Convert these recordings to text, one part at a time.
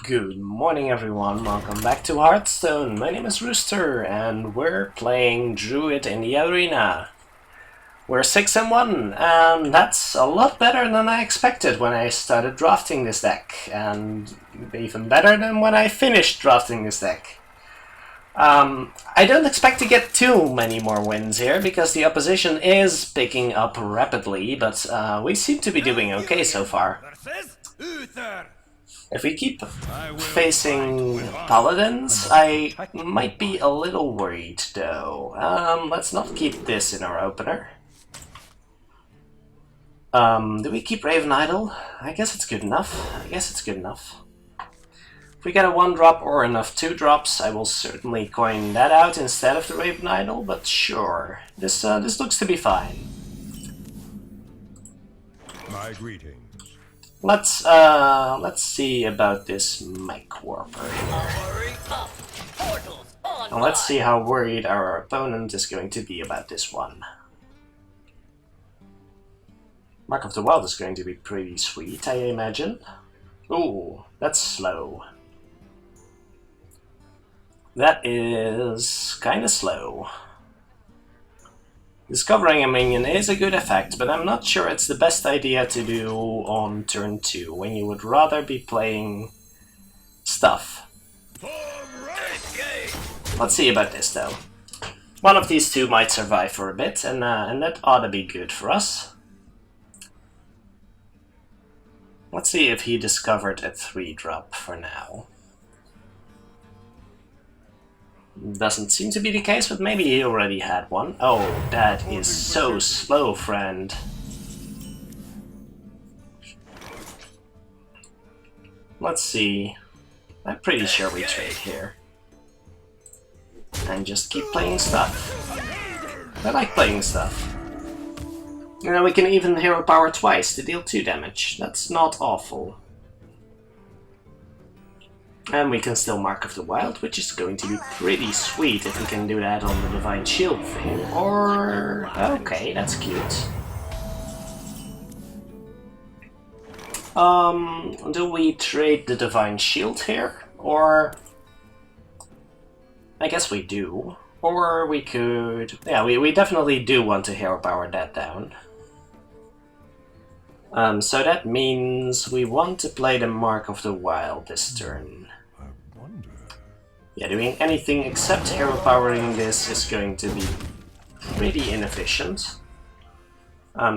Good morning everyone, welcome back to Hearthstone. My name is Rooster and we're playing Druid in the arena. We're 6-1 and that's a lot better than I expected when I started drafting this deck, and even better than when I finished drafting this deck. I don't expect to get too many more wins here because the opposition is picking up rapidly, but we seem to be doing okay so far. If we keep facing paladins, I might be a little worried though. Let's not keep this in our opener. Do we keep Raven Idol? I guess it's good enough. If we get a 1-drop or enough 2-drops, I will certainly coin that out instead of the Raven Idol, but sure. This looks to be fine. My greetings. Let's see about this Mic Warper here. And let's see how worried our opponent is going to be about this one. Mark of the Wild is going to be pretty sweet, I imagine. Ooh, that's slow. That is kinda slow. Discovering a minion is a good effect, but I'm not sure it's the best idea to do on turn 2, when you would rather be playing stuff. Let's see about this though. One of these two might survive for a bit, and that ought to be good for us. Let's see if he discovered a 3-drop for now. Doesn't seem to be the case, but maybe he already had one. Oh, that is so slow, friend. Let's see. I'm pretty sure we trade here. And just keep playing stuff. I like playing stuff. You know, we can even hero power twice to deal 2 damage. That's not awful. And we can still Mark of the Wild, which is going to be pretty sweet if we can do that on the Divine Shield thing. Or... okay, that's cute. Do we trade the Divine Shield here? Or... I guess we do. Or we could... yeah, we definitely do want to hero power that down. So that means we want to play the Mark of the Wild this turn. Yeah, doing anything except hero powering this is going to be pretty inefficient.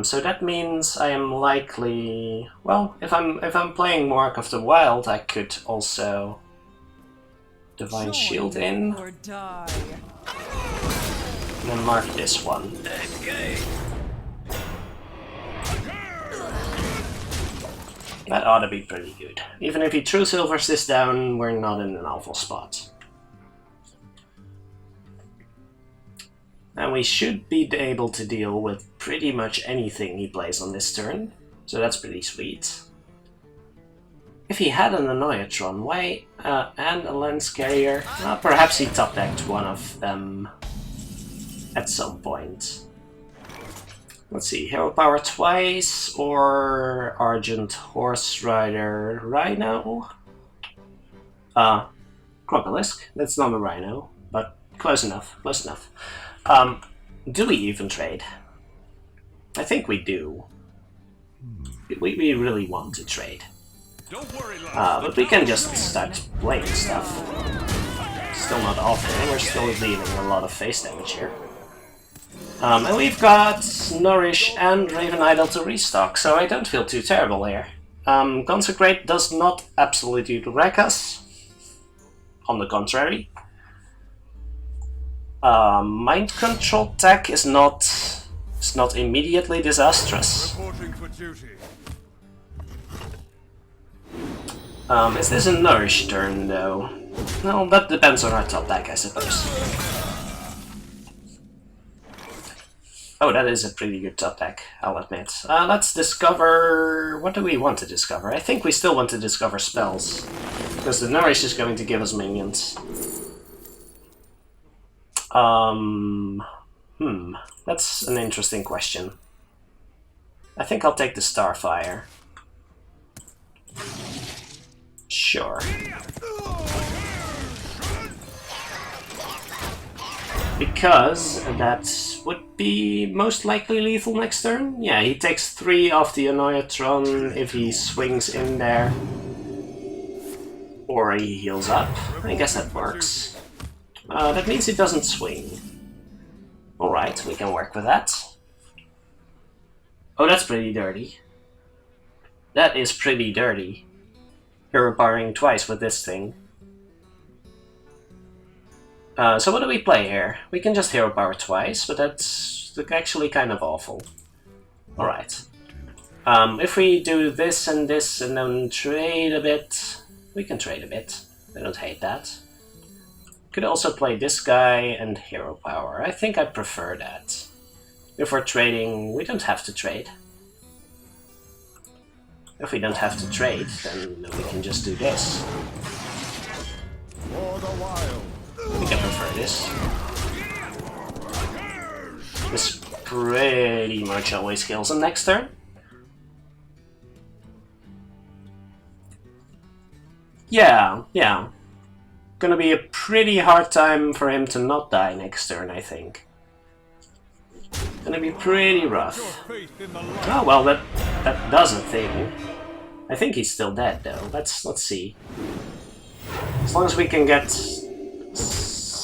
So that means I am likely... well, if I'm playing Mark of the Wild, I could also Divine Shield in. And then mark this one. That ought to be pretty good. Even if he true silvers this down, we're not in an awful spot. And we should be able to deal with pretty much anything he plays on this turn, so that's pretty sweet. If he had an Annoyatron, why, and a Lens Carrier, perhaps he top-decked one of them at some point. Let's see, Hero Power twice, or Argent Horse Rider Rhino? Crocolisk, that's not a Rhino, but close enough, close enough. Do we even trade? I think we do. We really want to trade. But we can just start playing stuff. Still not awful, we're still dealing a lot of face damage here. And we've got Nourish and Raven Idol to restock, so I don't feel too terrible here. Consecrate does not absolutely wreck us. On the contrary. Mind Control tech is not immediately disastrous. Is this a Nourish turn though? Well, that depends on our top deck, I suppose. Oh, that is a pretty good top deck, I'll admit. Let's discover... what do we want to discover? I think we still want to discover spells, because the Nourish is going to give us minions. That's an interesting question. I think I'll take the Starfire. Sure. Because that would be most likely lethal next turn. Yeah, he takes 3 off the Annoyatron if he swings in there. Or he heals up. I guess that works. That means he doesn't swing. Alright, we can work with that. Oh, that's pretty dirty. That is pretty dirty. Hero powering twice with this thing. So what do we play here? We can just hero power twice, but that's actually kind of awful. Alright. If we do this and then trade a bit, we can trade a bit. I don't hate that. Could also play this guy and hero power. I think I prefer that. If we're trading, we don't have to trade. If we don't have to trade, then we can just do this. I think I prefer this. This pretty much always kills him next turn. Yeah. Gonna be a pretty hard time for him to not die next turn, I think. Gonna be pretty rough. Oh well, that does a thing. I think he's still dead though. Let's see. As long as we can get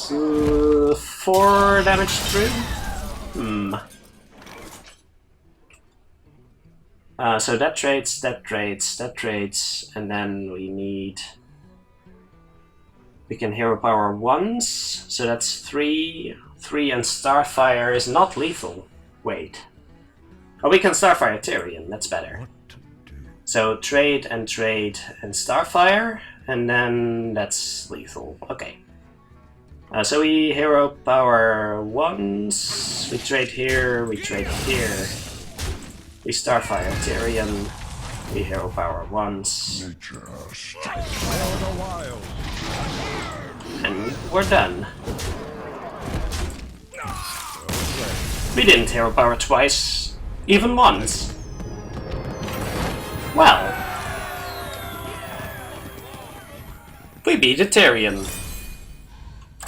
4 damage through. So that trades, and then we can hero power once, so that's 3, and Starfire is not lethal. Wait. Oh, we can Starfire Tyrion, that's better. So trade and Starfire, and then that's lethal. Okay. So we hero power once, we trade here, we Starfire Tyrion, we hero power once. And we're done. We didn't hero power twice, even once. Well, we beat a Tyrion.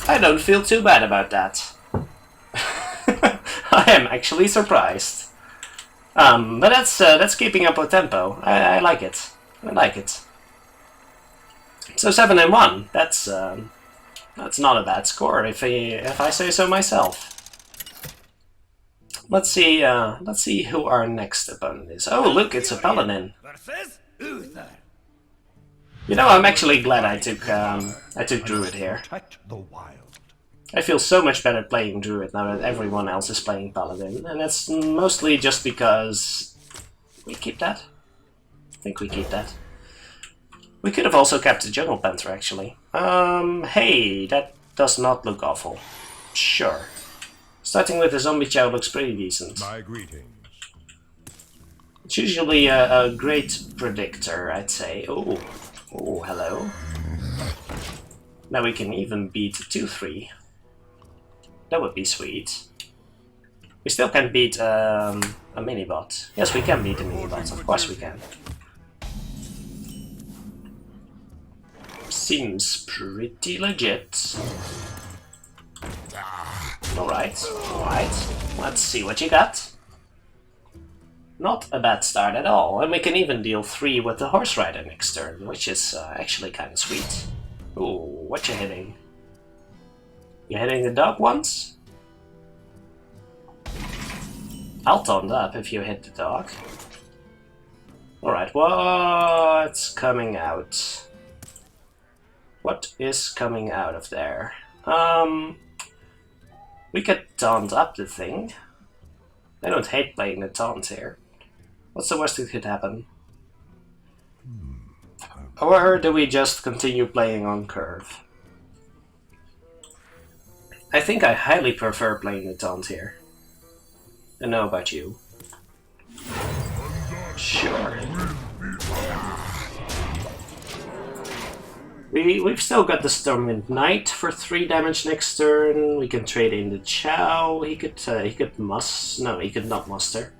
I don't feel too bad about that. I am actually surprised. But that's keeping up with tempo. I like it. I like it. So 7-1. That's not a bad score if I say so myself. Let's see who our next opponent is. Oh, look, it's a paladin. You know, I'm actually glad I took Druid here. I feel so much better playing Druid now that everyone else is playing paladin, and that's mostly just because we keep that. I think we keep that. We could have also kept the Jungle Panther actually. Hey, that does not look awful. Sure. Starting with the Zombie Chow looks pretty decent. My greetings. It's usually a great predictor, I'd say. Oh, hello. Now we can even beat 2-3. That would be sweet. We still can beat a mini-bot. Yes, we can beat a mini-bot, of course we can. Seems pretty legit. Alright. Let's see what you got. Not a bad start at all, and we can even deal 3 with the Horse Rider next turn, which is actually kind of sweet. Ooh, what you hitting? You hitting the dog once? I'll taunt up if you hit the dog. Alright, what's coming out? What is coming out of there? We could taunt up the thing. I don't hate playing the taunt here. What's the worst that could happen? Or do we just continue playing on curve? I think I highly prefer playing the taunt here. I don't know about you. Sure. We've still got the Stormwind Knight for 3 damage next turn. We can trade in the Chow. He could no, he could not muster.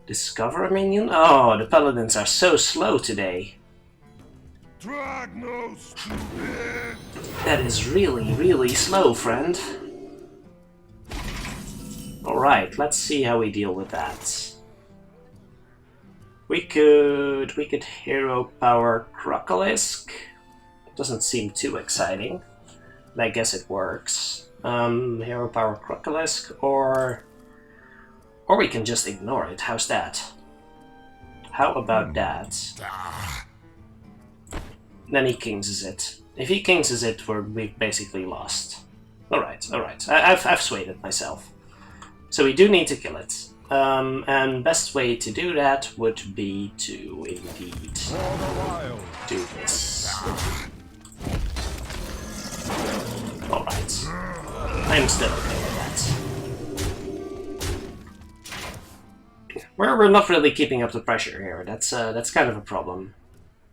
Discover a minion? Oh, the paladins are so slow today. That is really, really slow, friend. Alright, let's see how we deal with that. We could hero power Crocolisk. Doesn't seem too exciting, but I guess it works. Hero power Crocolisk, or we can just ignore it. How's that? How about that? Then he kingses it. If he kingses it, we've basically lost. Alright, alright. I've swayed it myself. So we do need to kill it. And best way to do that would be to indeed do this. Alright. I'm still okay with that. We're not really keeping up the pressure here. That's kind of a problem.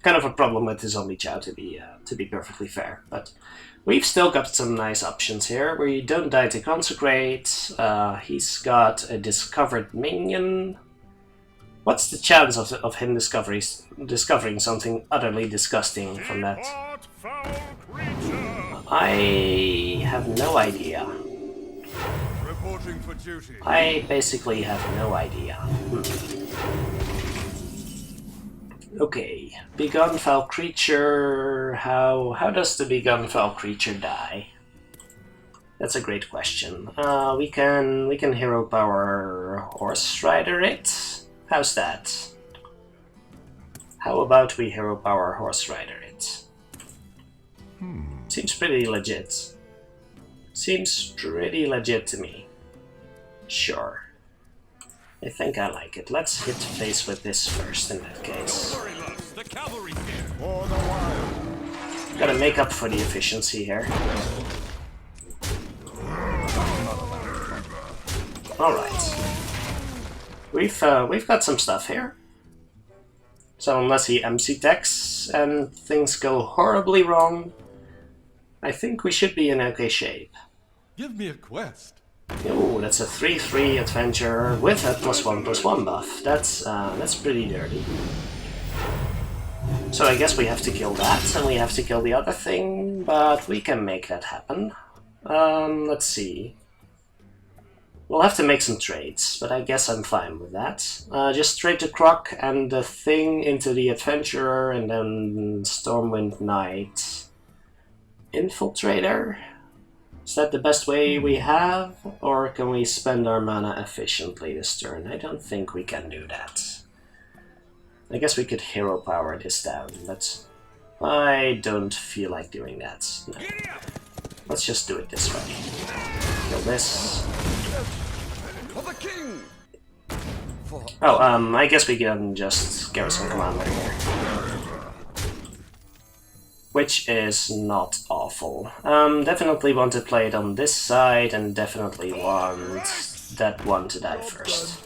Kind of a problem with the zombie chow, to be perfectly fair. But we've still got some nice options here. We don't die to consecrate. He's got a discovered minion. What's the chance of him discovering something utterly disgusting from that? I have no idea. Reporting for duty. I basically have no idea. Okay, Begone Foul Creature. How does the Begone Foul Creature die? That's a great question. We can hero power Horse Rider it. How's that? How about we hero power Horse Rider it? Seems pretty legit. Seems pretty legit to me. Sure. I think I like it. Let's hit face with this first in that case. Gotta make up for the efficiency here. Alright. We've got some stuff here. So unless he MC techs and things go horribly wrong, I think we should be in okay shape. Give me a quest. Oh, that's a 3/3 adventure with a +1/+1 buff. That's pretty dirty. So I guess we have to kill that, and we have to kill the other thing, but we can make that happen. Let's see. We'll have to make some trades, but I guess I'm fine with that. Just trade the Croc and the thing into the Adventurer, and then Stormwind Knight. Infiltrator? Is that the best way we have? Or can we spend our mana efficiently this turn? I don't think we can do that. I guess we could hero power this down, but I don't feel like doing that. No. Let's just do it this way. Kill this. Oh, I guess we can just Garrison Commander here. Which is not awful. Definitely want to play it on this side, and definitely want that one to die first.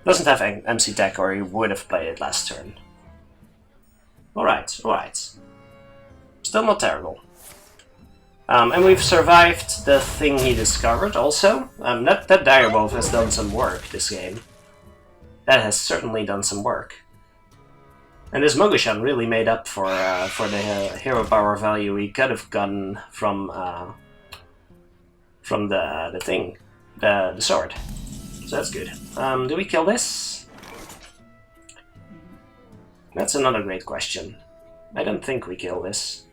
Doesn't have MC deck, or he would have played it last turn. Alright, alright. Still not terrible. And we've survived the thing he discovered also. That Direwolf has done some work this game. That has certainly done some work. And this Mogushan really made up for the hero power value we could have gotten from the thing, the sword. So that's good. Do we kill this? That's another great question. I don't think we kill this.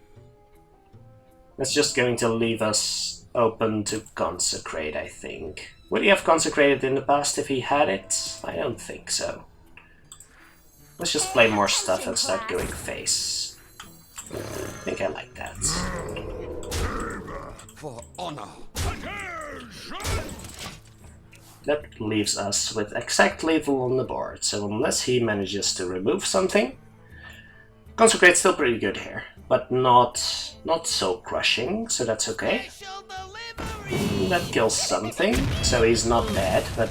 That's just going to leave us open to consecrate, I think. Would he have consecrated in the past if he had it? I don't think so. Let's just play more stuff and start going face. I think I like that. For honor. That leaves us with exact lethal on the board, so unless he manages to remove something, Consecrate's still pretty good here, but not so crushing, so that's okay. That kills something, so he's not dead, but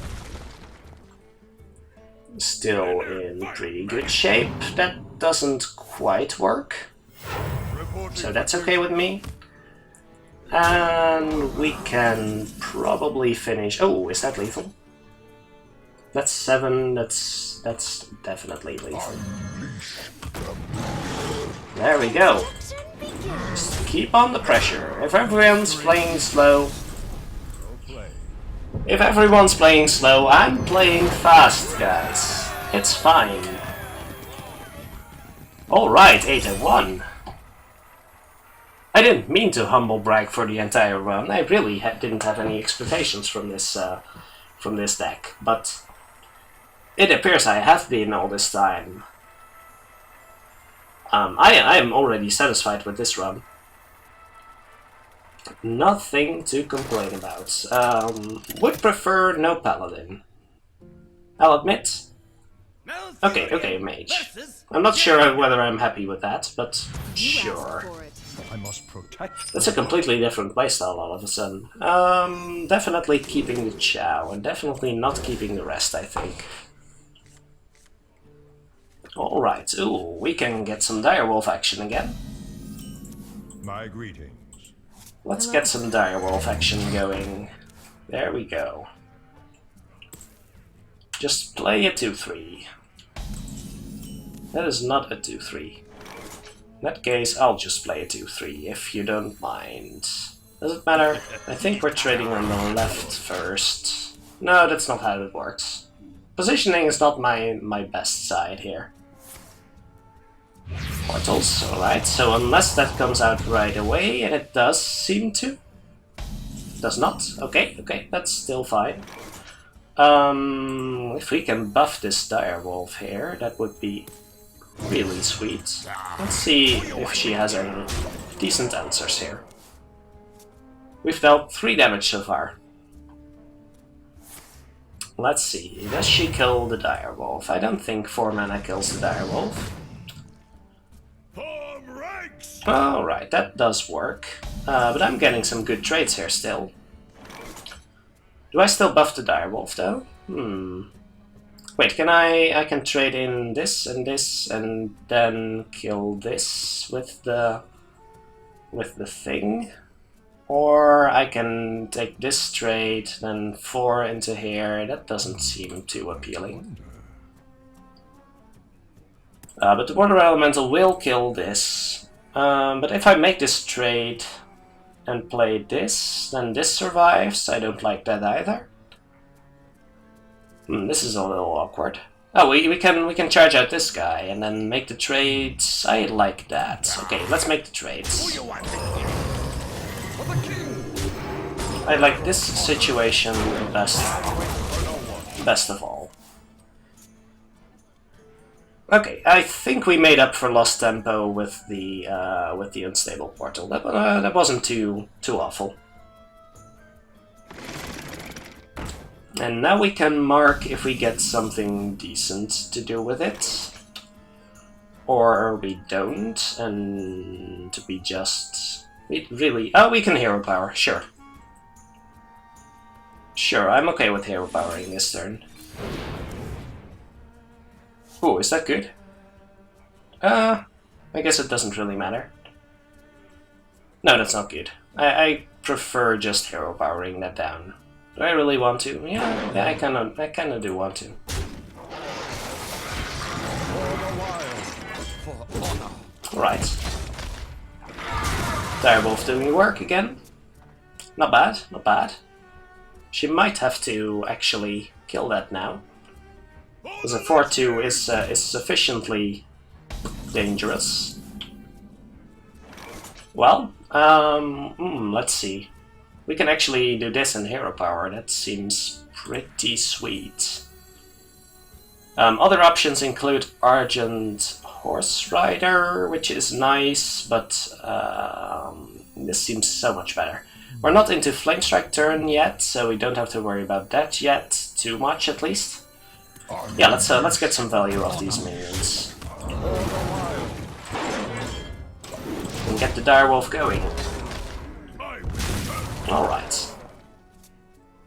still in pretty good shape. That doesn't quite work, so that's okay with me. And we can probably finish... Oh, is that lethal? That's 7, that's definitely lethal. There we go. Just keep on the pressure. If everyone's playing slow... If everyone's playing slow, I'm playing fast, guys. It's fine. Alright, 8-1. I didn't mean to humble brag for the entire run. I really didn't have any expectations from this deck, but it appears I have been all this time. I am already satisfied with this run. Nothing to complain about. Would prefer no paladin. I'll admit. Okay, mage. I'm not sure whether I'm happy with that, but sure. I must protect. That's a completely different playstyle all of a sudden. Definitely keeping the Chow, and definitely not keeping the rest, I think. Alright, ooh, we can get some direwolf action again. My greetings. Let's get some direwolf action going. There we go. Just play a 2-3. That is not a 2-3. In that case, I'll just play a 2-3, if you don't mind. Does it matter? I think we're trading on the left first. No, that's not how it works. Positioning is not my best side here. Portals, alright, so unless that comes out right away, and it does seem to. Does not? Okay, that's still fine. If we can buff this direwolf here, that would be really sweet. Let's see if she has any decent answers here. We've dealt 3 damage so far. Let's see, does she kill the direwolf? I don't think 4 mana kills the direwolf. Alright, that does work. But I'm getting some good trades here still. Do I still buff the direwolf though? Wait, can I can trade in this and then kill this with the thing? Or I can take this trade, then 4 into here. That doesn't seem too appealing. But the water elemental will kill this. But if I make this trade and play this, then this survives. I don't like that either. This is a little awkward. Oh, we can charge out this guy and then make the trades. I like that. Okay, let's make the trades. I like this situation best of all. Okay, I think we made up for lost tempo with the unstable portal. That wasn't too awful. And now we can mark if we get something decent to do with it, or we don't, and we just we can hero power. Sure, I'm okay with hero powering this turn. Oh, is that good? I guess it doesn't really matter. No, that's not good. I prefer just hero powering that down. Do I really want to? Yeah, I kinda do want to. Right. Direwolf doing work again. Not bad. She might have to actually kill that now. Because a 4-2 is sufficiently dangerous. Well, let's see. We can actually do this in hero power. That seems pretty sweet. Other options include Argent Horse Rider, which is nice, but this seems so much better. We're not into Flame Strike turn yet, so we don't have to worry about that yet, too much at least. Yeah, let's get some value off these minions. And get the direwolf going. Alright.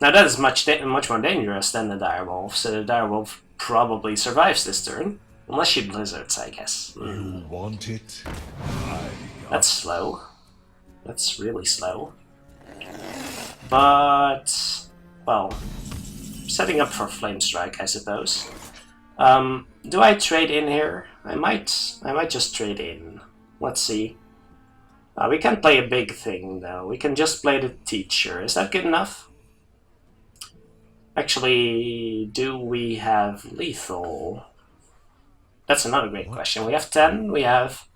Now that is much more dangerous than the direwolf, so the direwolf probably survives this turn. Unless she blizzards, I guess. You want it? That's slow. That's really slow. But, well, setting up for Flame Strike, I suppose. Do I trade in here? I might just trade in. Let's see. We can't play a big thing, though. We can just play the teacher. Is that good enough? Actually, do we have lethal? That's another great question. We have 10, we have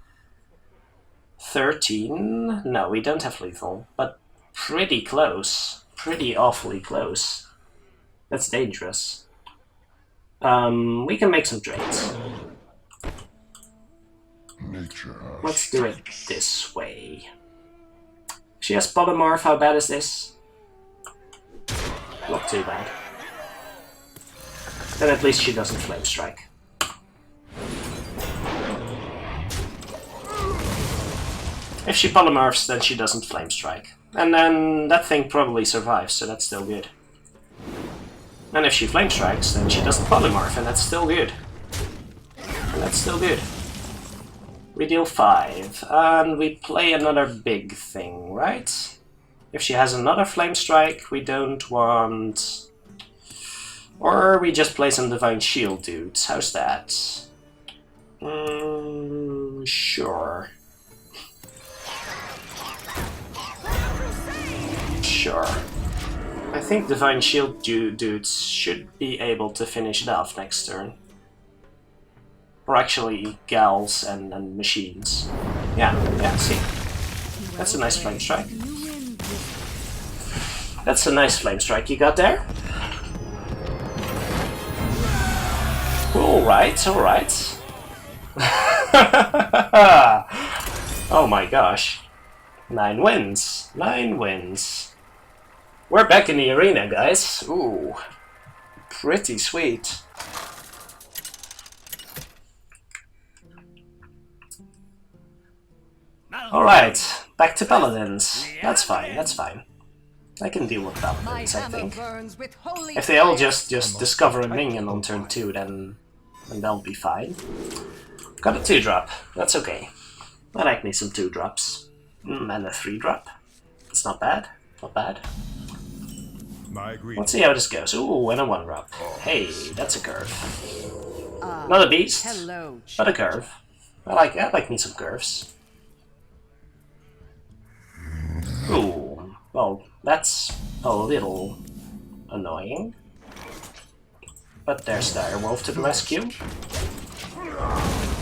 13. No, we don't have lethal, but pretty close. Pretty awfully close. That's dangerous. We can make some trades. Let's do it this way. She has polymorph. How bad is this? Not too bad. Then at least she doesn't flame strike. If she polymorphs, then she doesn't flame strike. And then that thing probably survives, so that's still good. And if she flame strikes, then she doesn't polymorph, and that's still good. And that's still good. We deal 5, and we play another big thing, right? If she has another flame strike, we don't want... Or we just play some Divine Shield dudes. How's that? Sure. Sure. I think Divine Shield dudes should be able to finish it off next turn. Or actually, gals and machines. Yeah, see. That's a nice flame strike. That's a nice flame strike you got there. Alright, alright. Oh my gosh. 9 wins. 9 wins. We're back in the arena, guys. Ooh. Pretty sweet. Alright, back to paladins. That's fine, that's fine. I can deal with paladins, I think. If they all just discover a minion on turn 2, then they'll be fine. Got a 2-drop. That's okay. I like me some 2-drops. And a 3-drop. It's not bad. Not bad. Let's see how this goes. Ooh, and a 1-drop. Hey, that's a curve. Not a beast, but a curve. I like me some curves. Ooh, well, that's a little annoying. But there's Direwolf to the rescue.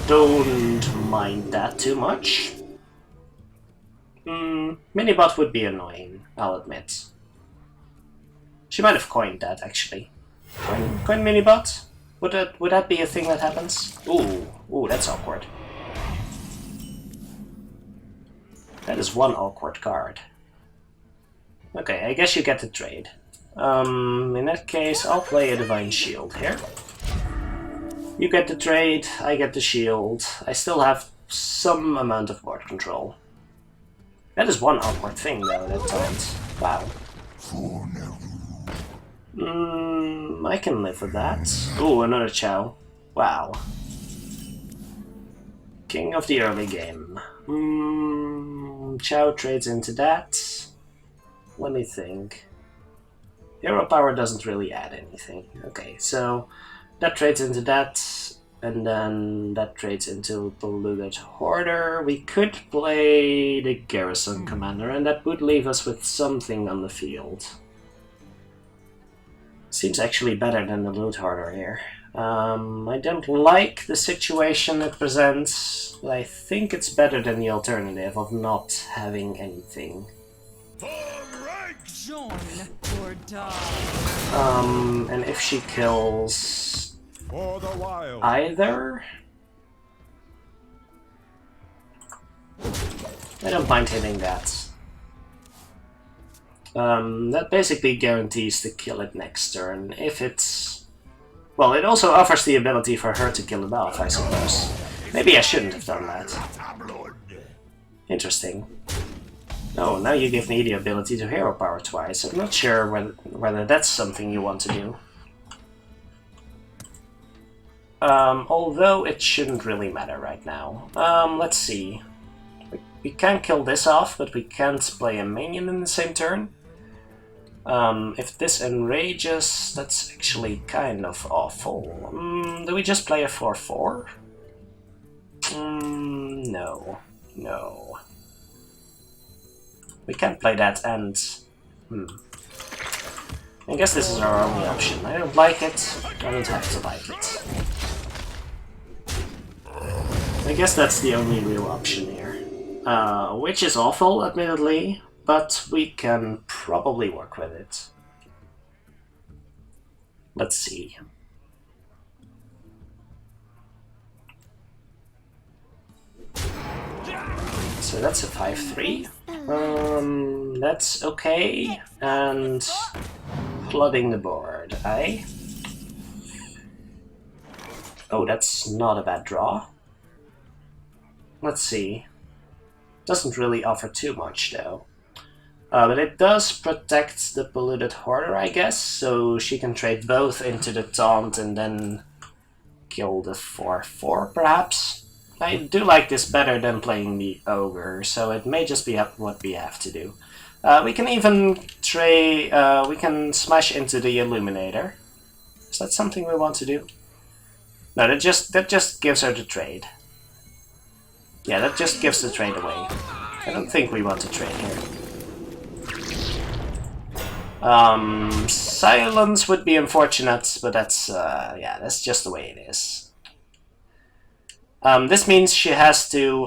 Don't mind that too much. Minibot would be annoying, I'll admit. She might have coined that, actually. Coin Minibot? Would that be a thing that happens? Ooh, that's awkward. That is one awkward card. Okay, I guess you get the trade. In that case, I'll play a Divine Shield here. You get the trade, I get the shield. I still have some amount of board control. That is one awkward thing, though, that taunt. Wow. I can live with that. Ooh, another Chow. Wow. King of the early game. Chow trades into that. Let me think. Hero power doesn't really add anything. Okay, so that trades into that, and then that trades into Polluted Hoarder. We could play the Garrison Commander, and that would leave us with something on the field. Seems actually better than the Loot Hoarder here. I don't like the situation it presents, but I think it's better than the alternative of not having anything. Join or die. And if she kills either, I don't mind hitting that. That basically guarantees to kill it next turn. If it's... Well, it also offers the ability for her to kill it off, I suppose. Maybe I shouldn't have done that. Interesting. Oh, now you give me the ability to hero power twice. I'm not sure whether that's something you want to do. Although it shouldn't really matter right now. Let's see. We can kill this off, but we can't play a minion in the same turn. If this enrages, that's actually kind of awful. Do we just play a 4-4? No. No. We can't play that and... I guess this is our only option. I don't like it, I don't have to like it. I guess that's the only real option here. Which is awful, admittedly, but we can probably work with it. Let's see. So that's a 5-3. That's okay. And flooding the board, eh? Oh, that's not a bad draw. Let's see. Doesn't really offer too much, though. But it does protect the polluted hoarder, I guess, so she can trade both into the taunt and then kill the 4-4, perhaps? I do like this better than playing the ogre, so it may just be what we have to do. We can even trade. We can smash into the illuminator. Is that something we want to do? No, that just gives her the trade. Yeah, that just gives the trade away. I don't think we want to trade here. Silence would be unfortunate, but that's yeah, that's just the way it is. This means she has to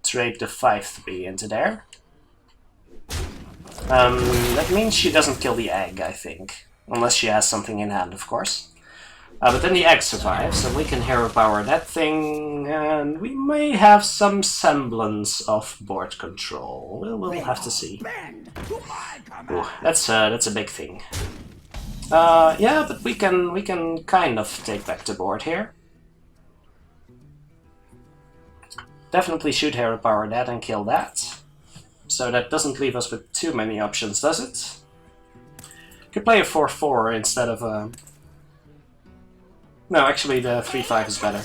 trade the 5-3 into there. That means she doesn't kill the egg, I think, unless she has something in hand, of course. But then the egg survives, and we can hero power that thing, and we may have some semblance of board control. We'll have to see. Ooh, that's a big thing. Yeah, but we can kind of take back the board here. Definitely should hero power that and kill that. So that doesn't leave us with too many options, does it? Could play a 4-4 instead of a... No, actually the 3-5 is better.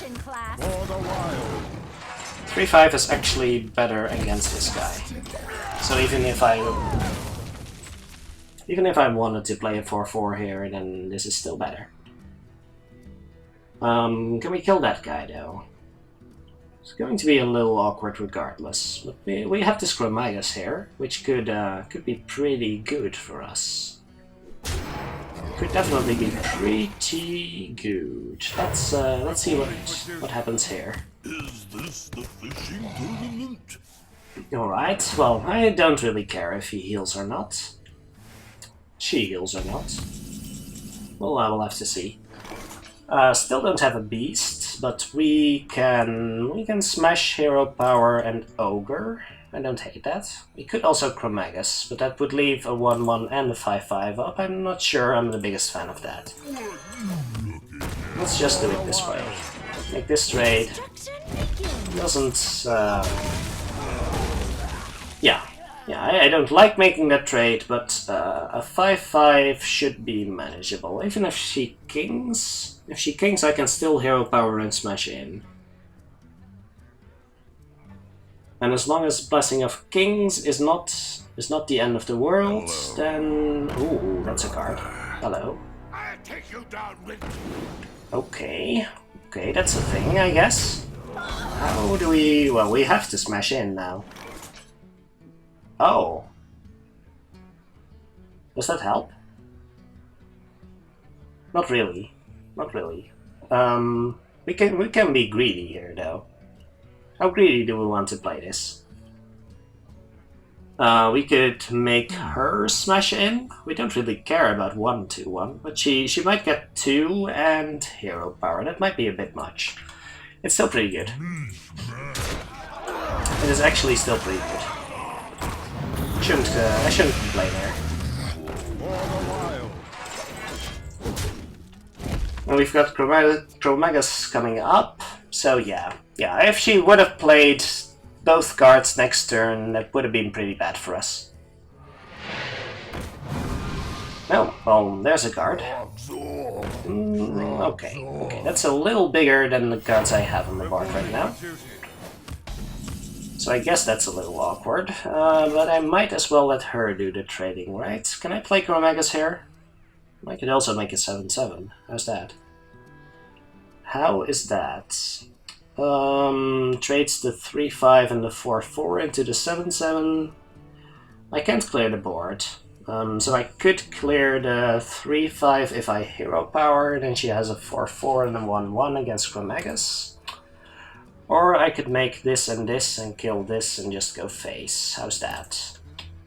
3-5 is actually better against this guy. So even if I wanted to play a 4-4 here, then this is still better. Can we kill that guy though? It's going to be a little awkward regardless. But we have this Chromagus here, which could be pretty good for us. Could definitely be pretty good. Let's see what happens here. Is this the fishing tournament? Alright, well, I don't really care if he heals or not. She heals or not. Well, I will have to see. Still don't have a beast, but we can smash hero power and ogre. I don't hate that. We could also Chromagus, but that would leave a 1-1 and a 5-5 up. I'm not sure I'm the biggest fan of that. Let's just do it this way. Make this trade. Doesn't... Yeah, I don't like making that trade, but a 5-5 should be manageable. Even if she kings... If she kings, I can still hero power and smash in. And as long as Blessing of Kings is not the end of the world, then... Ooh, that's a card. Hello. I'll take you down with... Okay, that's a thing, I guess. How do we... Well, we have to smash in now. Oh. Does that help? Not really. Not really. We can be greedy here, though. How greedy do we want to play this? We could make her smash in. We don't really care about 1-2-1, but she might get 2 and hero power. That might be a bit much. It's still pretty good. It is actually still pretty good. I shouldn't complain here. And we've got Chromagus coming up, so yeah. If she would have played both cards next turn, that would have been pretty bad for us. Oh, well, there's a card. Okay, that's a little bigger than the cards I have on the board right now. So I guess that's a little awkward, but I might as well let her do the trading, right? Can I play Chromagus here? I could also make it 7-7. How's that? How is that? Trades the 3/5 and the 4/4 into the 7/7. I can't clear the board. So I could clear the 3/5 if I hero power, then she has a 4/4 and a 1/1 against Chromagus. Or I could make this and kill this and just go face. How's that?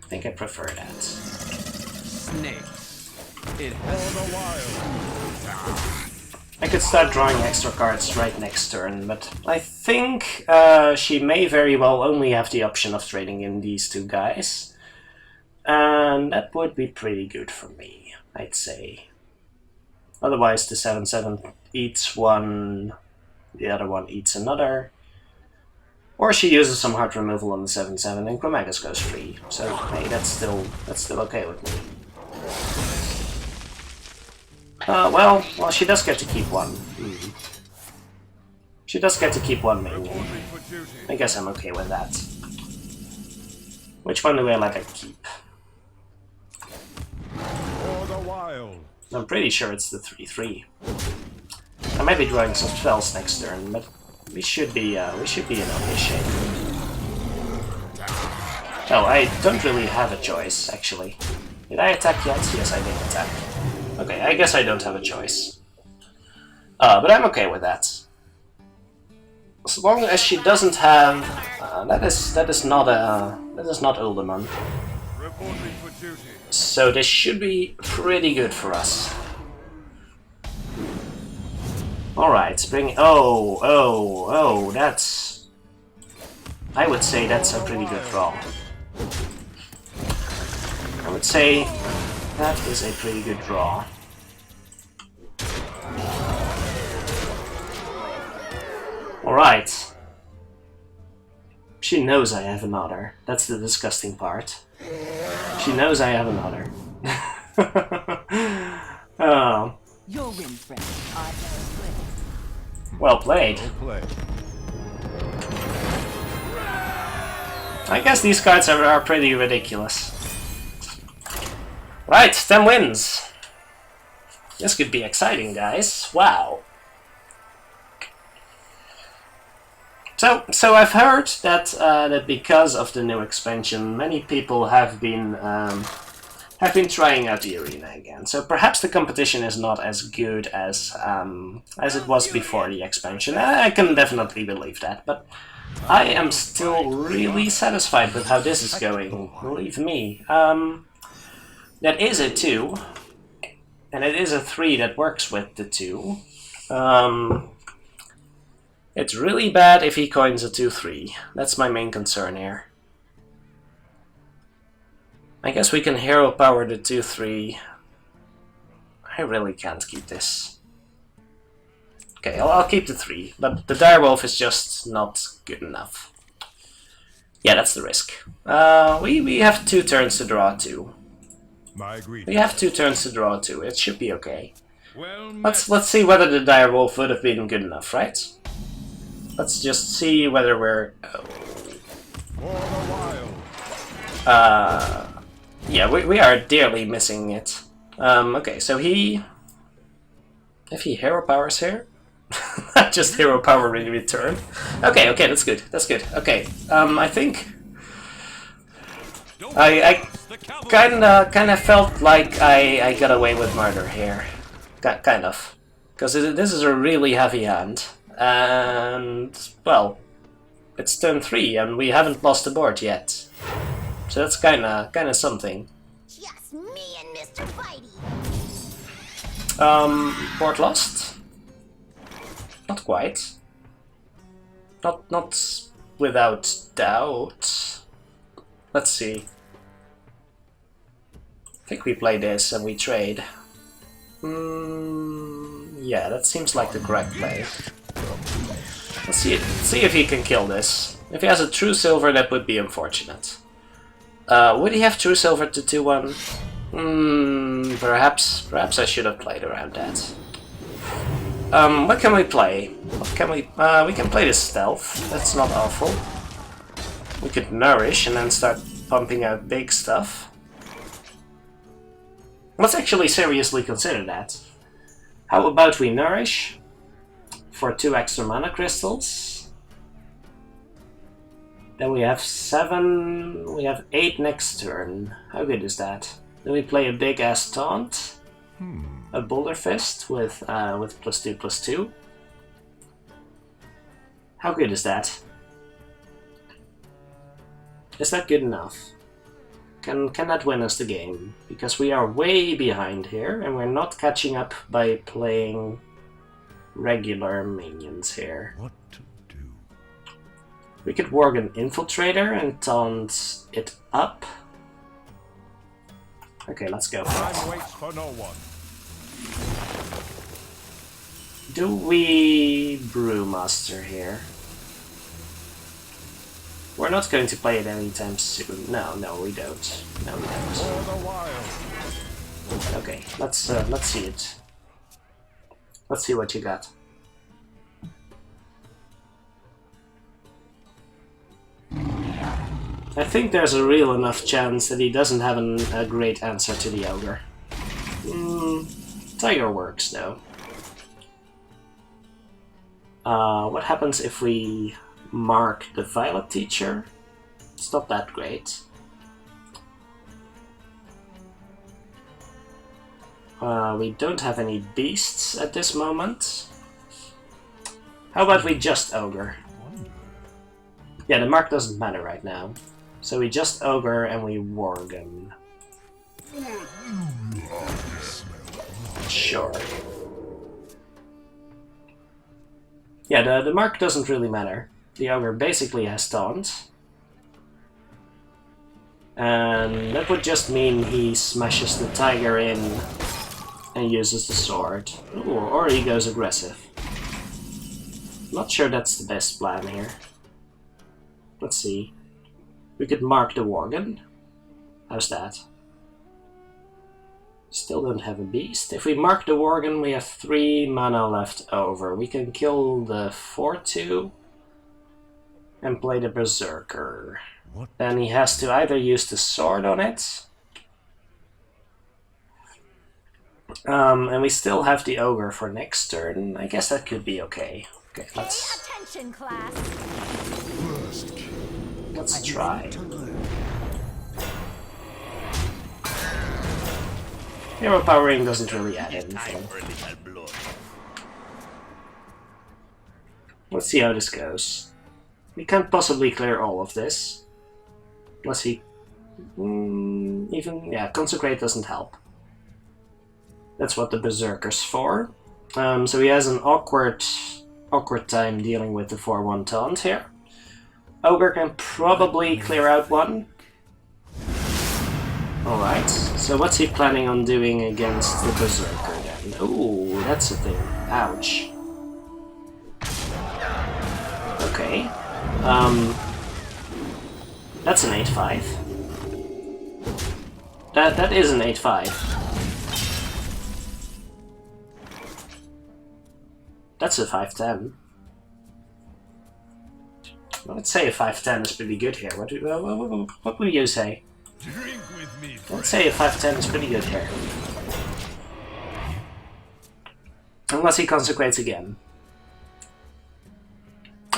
I think I prefer that. Snakes. It held a while. I could start drawing extra cards right next turn, but I think she may very well only have the option of trading in these two guys. And that would be pretty good for me, I'd say. Otherwise the 7/7 eats one, the other one eats another. Or she uses some hard removal on the 7/7 and Chromagus goes free. So hey, that's still okay with me. Well, she does get to keep one. She does get to keep one minion. I guess I'm okay with that. Which one do I let her keep? I'm pretty sure it's the 3/3. I might be drawing some spells next turn, but we should be in okay shape. Oh, I don't really have a choice, actually. Did I attack yet? Yes, I did attack. Okay, I guess I don't have a choice. But I'm okay with that. As long as she doesn't have... that is not Uldaman. So this should be pretty good for us. Alright, bring... Oh, that's... I would say that's a pretty good draw. I would say that is a pretty good draw. Alright. She knows I have another. That's the disgusting part. She knows I have another. Oh. Your win, friend. Well played. I guess these cards are pretty ridiculous. Right, 10 wins. This could be exciting, guys. Wow. So I've heard that that because of the new expansion, many people have been trying out the arena again. So perhaps the competition is not as good as it was before the expansion. I can definitely believe that, but I am still really satisfied with how this is going. Believe me. That is a 2, and it is a 3 that works with the 2. It's really bad if he coins a 2/3. That's my main concern here. I guess we can hero power the 2/3. I really can't keep this. Okay, I'll keep the 3, but the direwolf is just not good enough. Yeah, that's the risk. We have 2 turns to draw 2. We have 2 turns to draw 2. It should be okay. Let's see whether the direwolf would have been good enough, right? Let's just see whether we're... yeah, we are dearly missing it. Okay, so he... If he hero powers here... just hero power in return. Okay, that's good, Okay, I think... I kinda felt like I got away with murder here. Kind of. Because this is a really heavy hand. And, well, it's turn 3 and we haven't lost the board yet. So that's kinda something. Just me and Mr. Fighty. Board lost? Not quite. Not without doubt. Let's see. I think we play this and we trade. Yeah, that seems like the correct play. Let's see if he can kill this. If he has a true silver, that would be unfortunate. Would he have true silver to 2/1? Perhaps I should have played around that. What can we play? We can play this stealth. That's not awful. We could nourish and then start pumping out big stuff. Let's actually seriously consider that. How about we nourish for 2 extra mana crystals? Then we have 7. We have 8 next turn. How good is that? Then we play a big ass taunt. A Boulder Fist with +2/+2. How good is that? Is that good enough? Can that win us the game? Because we are way behind here, and we're not catching up by playing regular minions here. What to do? We could work an Infiltrator and taunt it up. Okay, let's go. Time waits for no one. Do we Brewmaster here? We're not going to play it anytime soon. No, we don't. No, we don't. For the wild. Okay, let's see it. Let's see what you got. I think there's a real enough chance that he doesn't have a great answer to the Ogre. Tiger works, though. What happens if we mark the Violet Teacher? It's not that great. We don't have any beasts at this moment. How about we just Ogre? Yeah, the mark doesn't matter right now. So we just Ogre and we Worgen. Sure. Yeah, the mark doesn't really matter. The Ogre basically has taunt. And that would just mean he smashes the Tiger in and uses the sword. Ooh, or he goes aggressive. Not sure that's the best plan here. Let's see. We could mark the Worgen. How's that? Still don't have a beast. If we mark the Worgen, we have 3 mana left over. We can kill the 4/2 and play the Berserker. What? Then he has to either use the sword on it. And we still have the Ogre for next turn. I guess that could be okay. Okay, let's Attention, class. try. Hero powering doesn't really add anything. Let's see how this goes. We can't possibly clear all of this. Unless he... Consecrate doesn't help. That's what the Berserker's for. So he has an awkward time dealing with the 4/1 taunt here. Ogre can probably clear out one. Alright, so what's he planning on doing against the Berserker then? Ooh, that's a thing. Ouch. Okay. That's an 8/5. That is an 8/5. That's a 5/10. Let's say a 5/10 is pretty good here. What would you say? Drink with me, Let's say a 5/10 is pretty good here. Unless he consecrates again.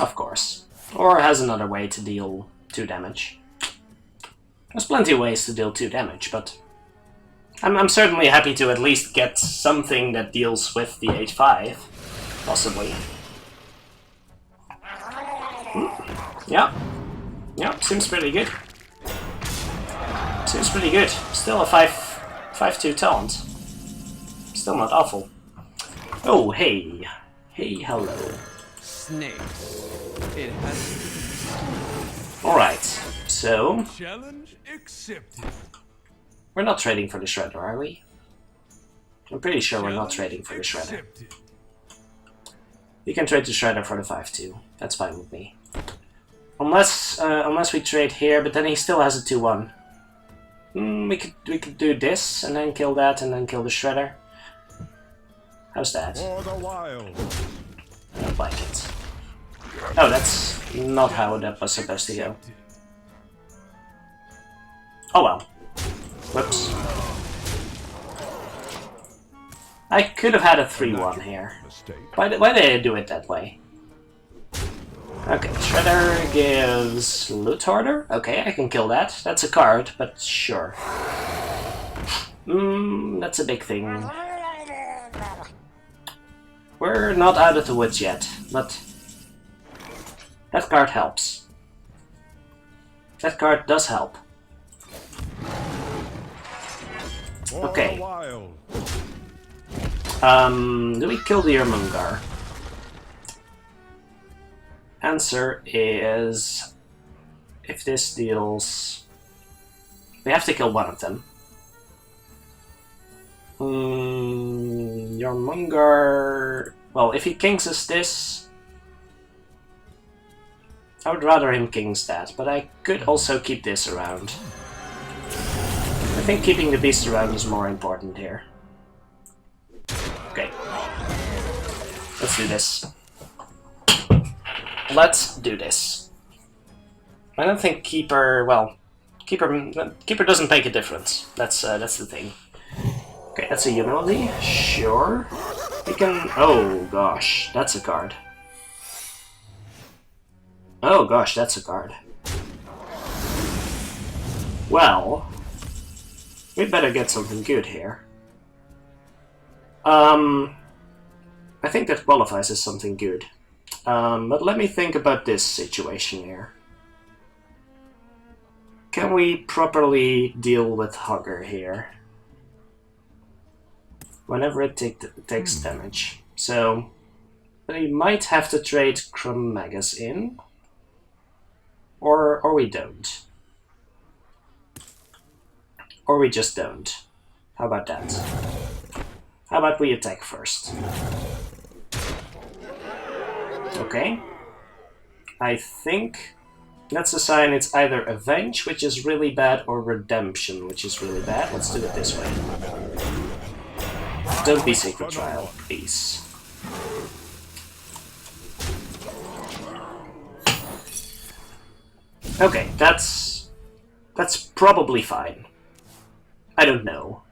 Of course. Or has another way to deal 2 damage. There's plenty of ways to deal 2 damage, but I'm certainly happy to at least get something that deals with the 8/5. Possibly. Yeah. Yeah, seems pretty good. Seems pretty good. Still a 5/2 taunt. Still not awful. Oh, hey. Hey, hello. Snakes. It has Alright, so... Challenge accepted. We're not trading for the Shredder, are we? I'm pretty sure we're not trading for the Shredder. Accepted. We can trade the Shredder for the 5/2. That's fine with me. Unless we trade here, but then he still has a 2/1. We could do this, and then kill that, and then kill the Shredder. How's that? For the wild. I don't like it. Oh, that's not how that was supposed to go. Oh well. Whoops. I could have had a 3/1 here. Mistake. Why did I do it that way? Okay, Shredder gives Loot Hoarder. Okay, I can kill that. That's a card, but sure. That's a big thing. We're not out of the woods yet, but that card helps. That card does help. Okay. Do we kill the Ermungar? Answer is... if this deals... we have to kill one of them. Jormungandr... well, if he kings us this... I would rather him kings that, but I could also keep this around. I think keeping the beast around is more important here. Okay. Let's do this. Let's do this. I don't think Keeper... well... Keeper doesn't make a difference. That's the thing. Okay, that's a humility. Sure. We can... oh gosh, that's a card. Oh gosh, that's a card. Well... we better get something good here. I think that qualifies as something good. But let me think about this situation here. Can we properly deal with Hugger here? Whenever it takes damage. So, we might have to trade Chromagus in. Or we don't. Or we just don't. How about that? How about we attack first? Okay. I think that's a sign it's either Avenge, which is really bad, or Redemption, which is really bad. Let's do it this way. Don't be Sacred Trial, please. Okay, that's probably fine. I don't know.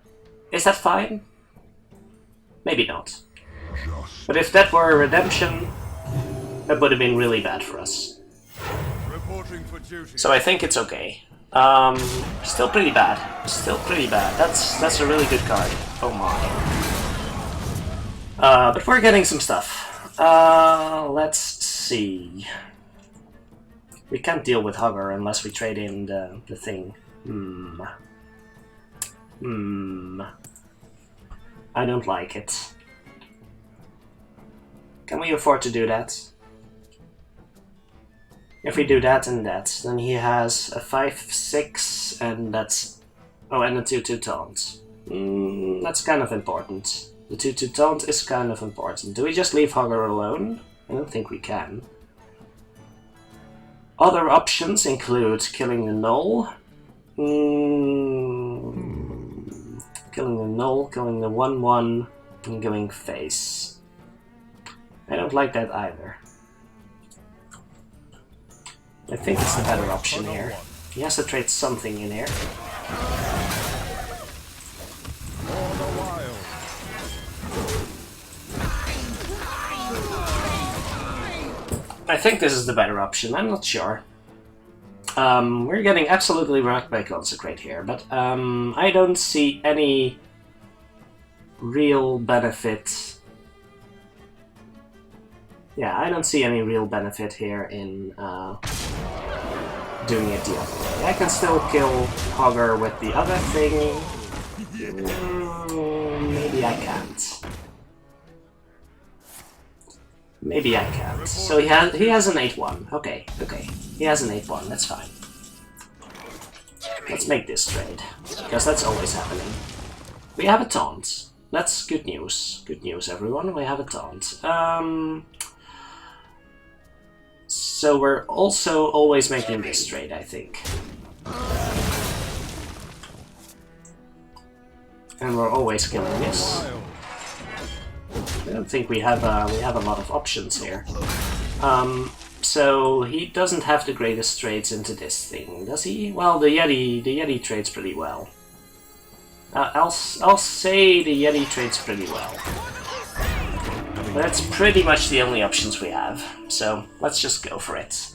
Is that fine? Maybe not. But if that were a Redemption, that would have been really bad for us. So I think it's okay. Still pretty bad. Still pretty bad. That's a really good card. Oh my. But we're getting some stuff. Let's see. We can't deal with Hugger unless we trade in the thing. I don't like it. Can we afford to do that? If we do that and that, then he has a 5/6, and that's... oh, and a 2/2 taunt. That's kind of important. The 2/2 taunt is kind of important. Do we just leave Hugger alone? I don't think we can. Other options include killing the Null. Killing the Null, killing the 1/1, and going face. I don't like that either. I think it's the better option here. He has to trade something in here. I think this is the better option, I'm not sure. We're getting absolutely wrecked by Consecrate here, but I don't see any real benefit. Yeah, I don't see any real benefit here in doing it the other way. I can still kill Hogger with the other thing. Maybe I can't. Maybe I can't. So he has an 8/1. Okay. He has an 8/1. That's fine. Let's make this trade, because that's always happening. We have a taunt. That's good news. Good news, everyone. We have a taunt. So we're also always making this trade, I think. And we're always killing this. I don't think we have a lot of options here. So he doesn't have the greatest trades into this thing, does he? Well, the Yeti trades pretty well. I'll say the Yeti trades pretty well. That's pretty much the only options we have, so let's just go for it.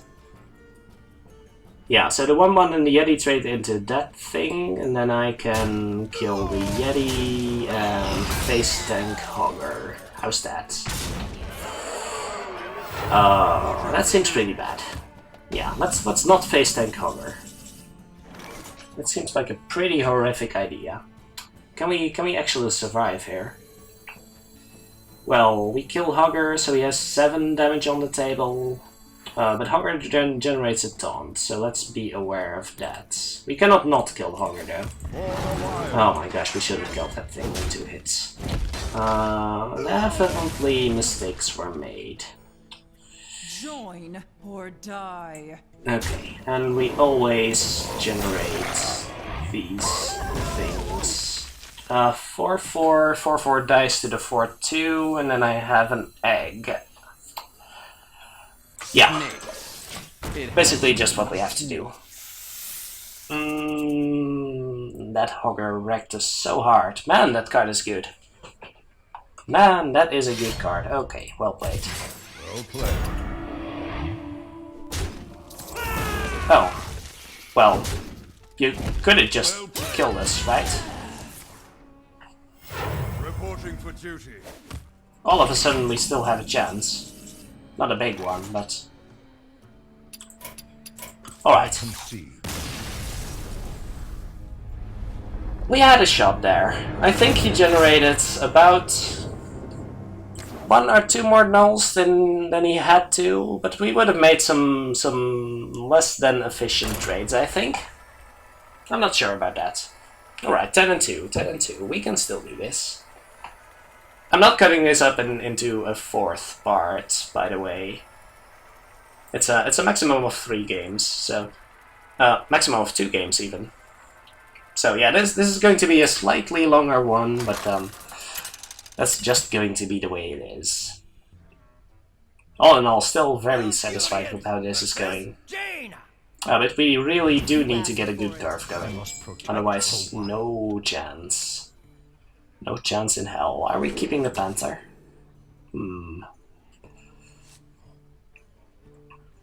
Yeah, so the 1/1 and the Yeti trade into that thing, and then I can kill the Yeti and face tank Hogger. How's that? That seems pretty bad. Yeah, let's not face tank Hogger. That seems like a pretty horrific idea. Can we actually survive here? Well, we kill Hogger, so he has 7 damage on the table. But Hogger generates a taunt, so let's be aware of that. We cannot not kill Hogger though. Oh my gosh, we should have killed that thing in 2 hits. Definitely mistakes were made. Join or die. Okay, and we always generate these things. 4/4, 4/4 dice to the 4/2, and then I have an egg. Yeah, basically just what we have to do. That Hogger wrecked us so hard. Man, that card is good. Man, that is a good card. Okay, well played. Well played. Oh, well, you could have just killed us, right? Reporting for duty. All of a sudden we still have a chance. Not a big one, but... Alright. Concede. We had a shot there. I think he generated about 1 or 2 more nulls than he had to, but we would have made some less than efficient trades, I think. I'm not sure about that. Alright, 10 and 2, 10 and 2. We can still do this. I'm not cutting this up into a 4th part, by the way. It's a maximum of 3 games, so maximum of 2 games even. So yeah, this is going to be a slightly longer one, but that's just going to be the way it is. All in all, still very satisfied with how this is going. But we really do need to get a good turf going, otherwise no chance. No chance in hell. Are we keeping the Panther?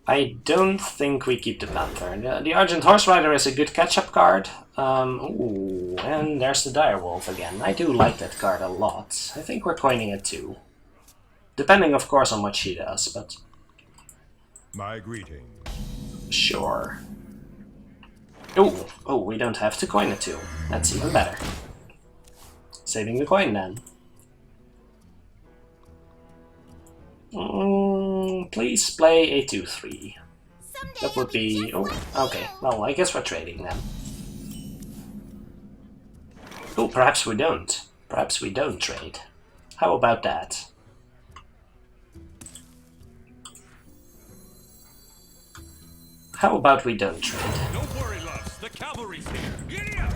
I don't think we keep the Panther. The Argent Horse Rider is a good catch-up card. Ooh, and there's the Direwolf again. I do like that card a lot. I think we're coining it too. Depending, of course, on what she does, but... My greeting. Sure. Oh, we don't have to coin it too. That's even better. Saving the coin then. Please play a 2/3. That would be... Oh, okay. Well, I guess we're trading then. Oh, perhaps we don't. Perhaps we don't trade. How about that? How about we don't trade? Don't worry, loves. The cavalry's here. Giddy up!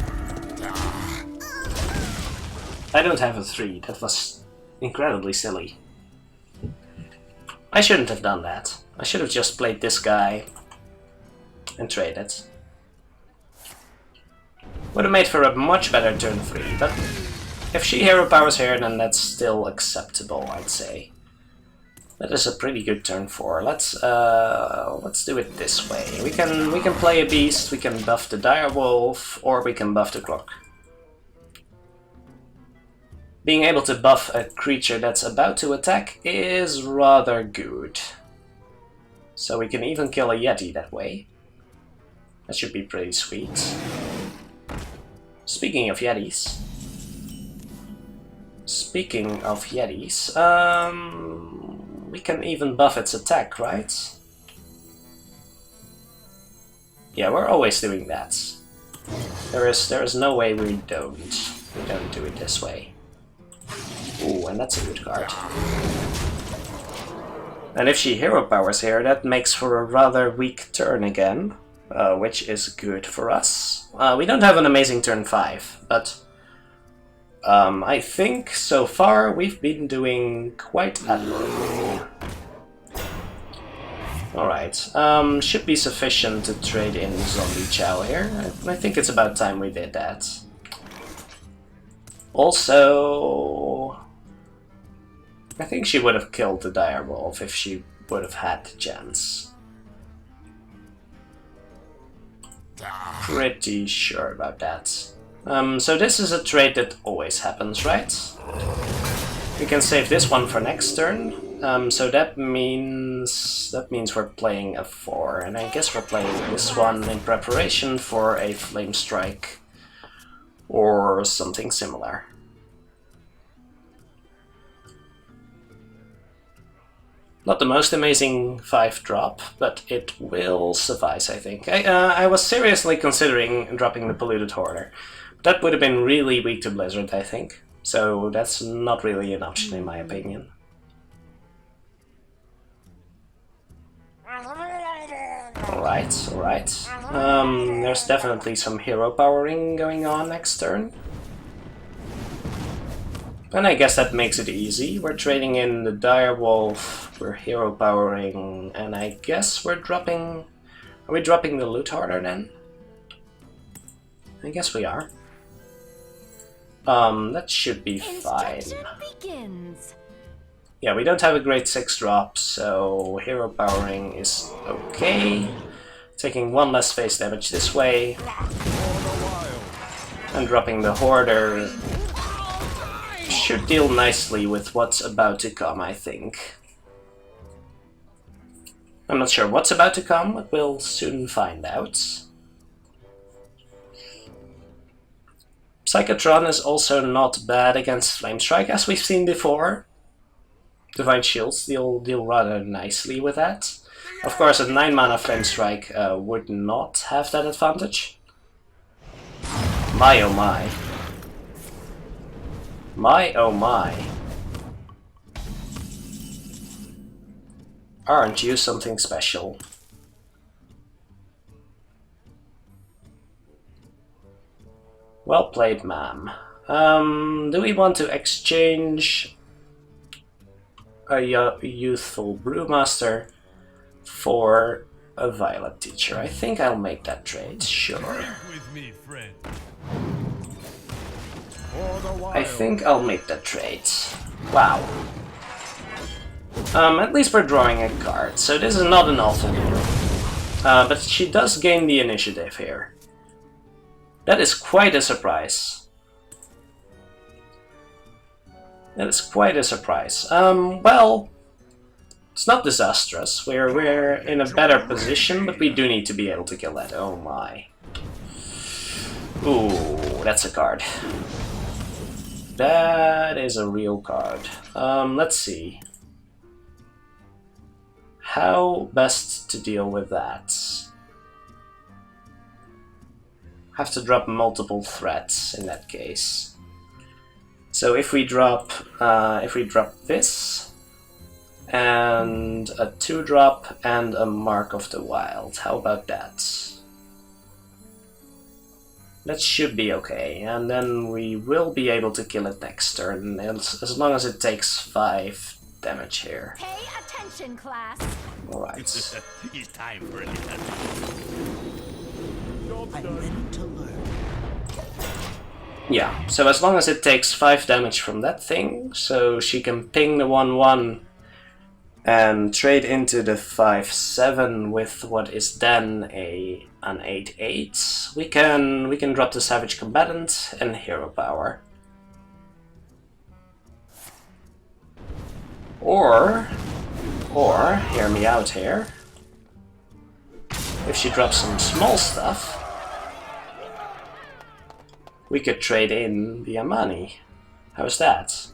I don't have a 3. That was incredibly silly. I shouldn't have done that. I should have just played this guy and traded. Would have made for a much better turn 3, but if she hero powers here, then that's still acceptable, I'd say. That is a pretty good turn 4. Let's do it this way. We can play a beast, we can buff the Direwolf, or we can buff the Clock. Being able to buff a creature that's about to attack is rather good. So we can even kill a Yeti that way. That should be pretty sweet. Speaking of Yetis... we can even buff its attack, right? Yeah, we're always doing that. There is no way we don't do it this way. Ooh, and that's a good card. And if she hero powers here, that makes for a rather weak turn again, which is good for us. We don't have an amazing turn 5, but I think so far we've been doing quite admirably. Alright, should be sufficient to trade in Zombie Chow here. I think it's about time we did that. Also... I think she would have killed the direwolf if she would have had the chance. Pretty sure about that. So this is a trade that always happens, right? We can save this one for next turn. So that means we're playing a 4, and I guess we're playing this one in preparation for a Flame Strike or something similar. Not the most amazing 5-drop, but it will suffice, I think. I was seriously considering dropping the Polluted Hoarder. That would have been really weak to Blizzard, I think. So that's not really an option in my opinion. Alright, alright. There's definitely some hero powering going on next turn. And I guess that makes it easy. We're trading in the direwolf, we're hero powering, and I guess we're dropping... Are we dropping the Loot Hoarder then? I guess we are. That should be fine. Begins. Yeah, we don't have a great 6-drop, so hero powering is okay. Taking 1 less face damage this way. And dropping the Hoarder should deal nicely with what's about to come, I think. I'm not sure what's about to come, but we'll soon find out. Psychotron is also not bad against Flame Strike, as we've seen before. Divine Shields deal rather nicely with that. Of course, a 9 mana Flame Strike would not have that advantage. My oh my. My oh my. Aren't you something special? Well played, ma'am. Do we want to exchange a youthful brewmaster for a violet teacher? I think I'll make that trade, sure. With me, friend. I think I'll make that trade. Wow. At least we're drawing a card, so this is not an awful deal. But she does gain the initiative here. That is quite a surprise. That is quite a surprise. Well, it's not disastrous. We're in a better position, but we do need to be able to kill that. Oh my. Ooh, that's a card. That is a real card. Let's see. How best to deal with that? Have to drop multiple threats in that case. So if we drop this and a 2-drop and a Mark of the Wild, how about that? That should be okay, and then we will be able to kill it next turn, as long as it takes 5 damage here. Pay attention, class. Alright. It's time for a little. I'm ready to learn. Yeah, so as long as it takes 5 damage from that thing, so she can ping the 1/1 and trade into the 5/7 with what is then an 8/8. We can drop the Savage Combatant and Hero Power. Or hear me out here. If she drops some small stuff, we could trade in the Amani. How's that?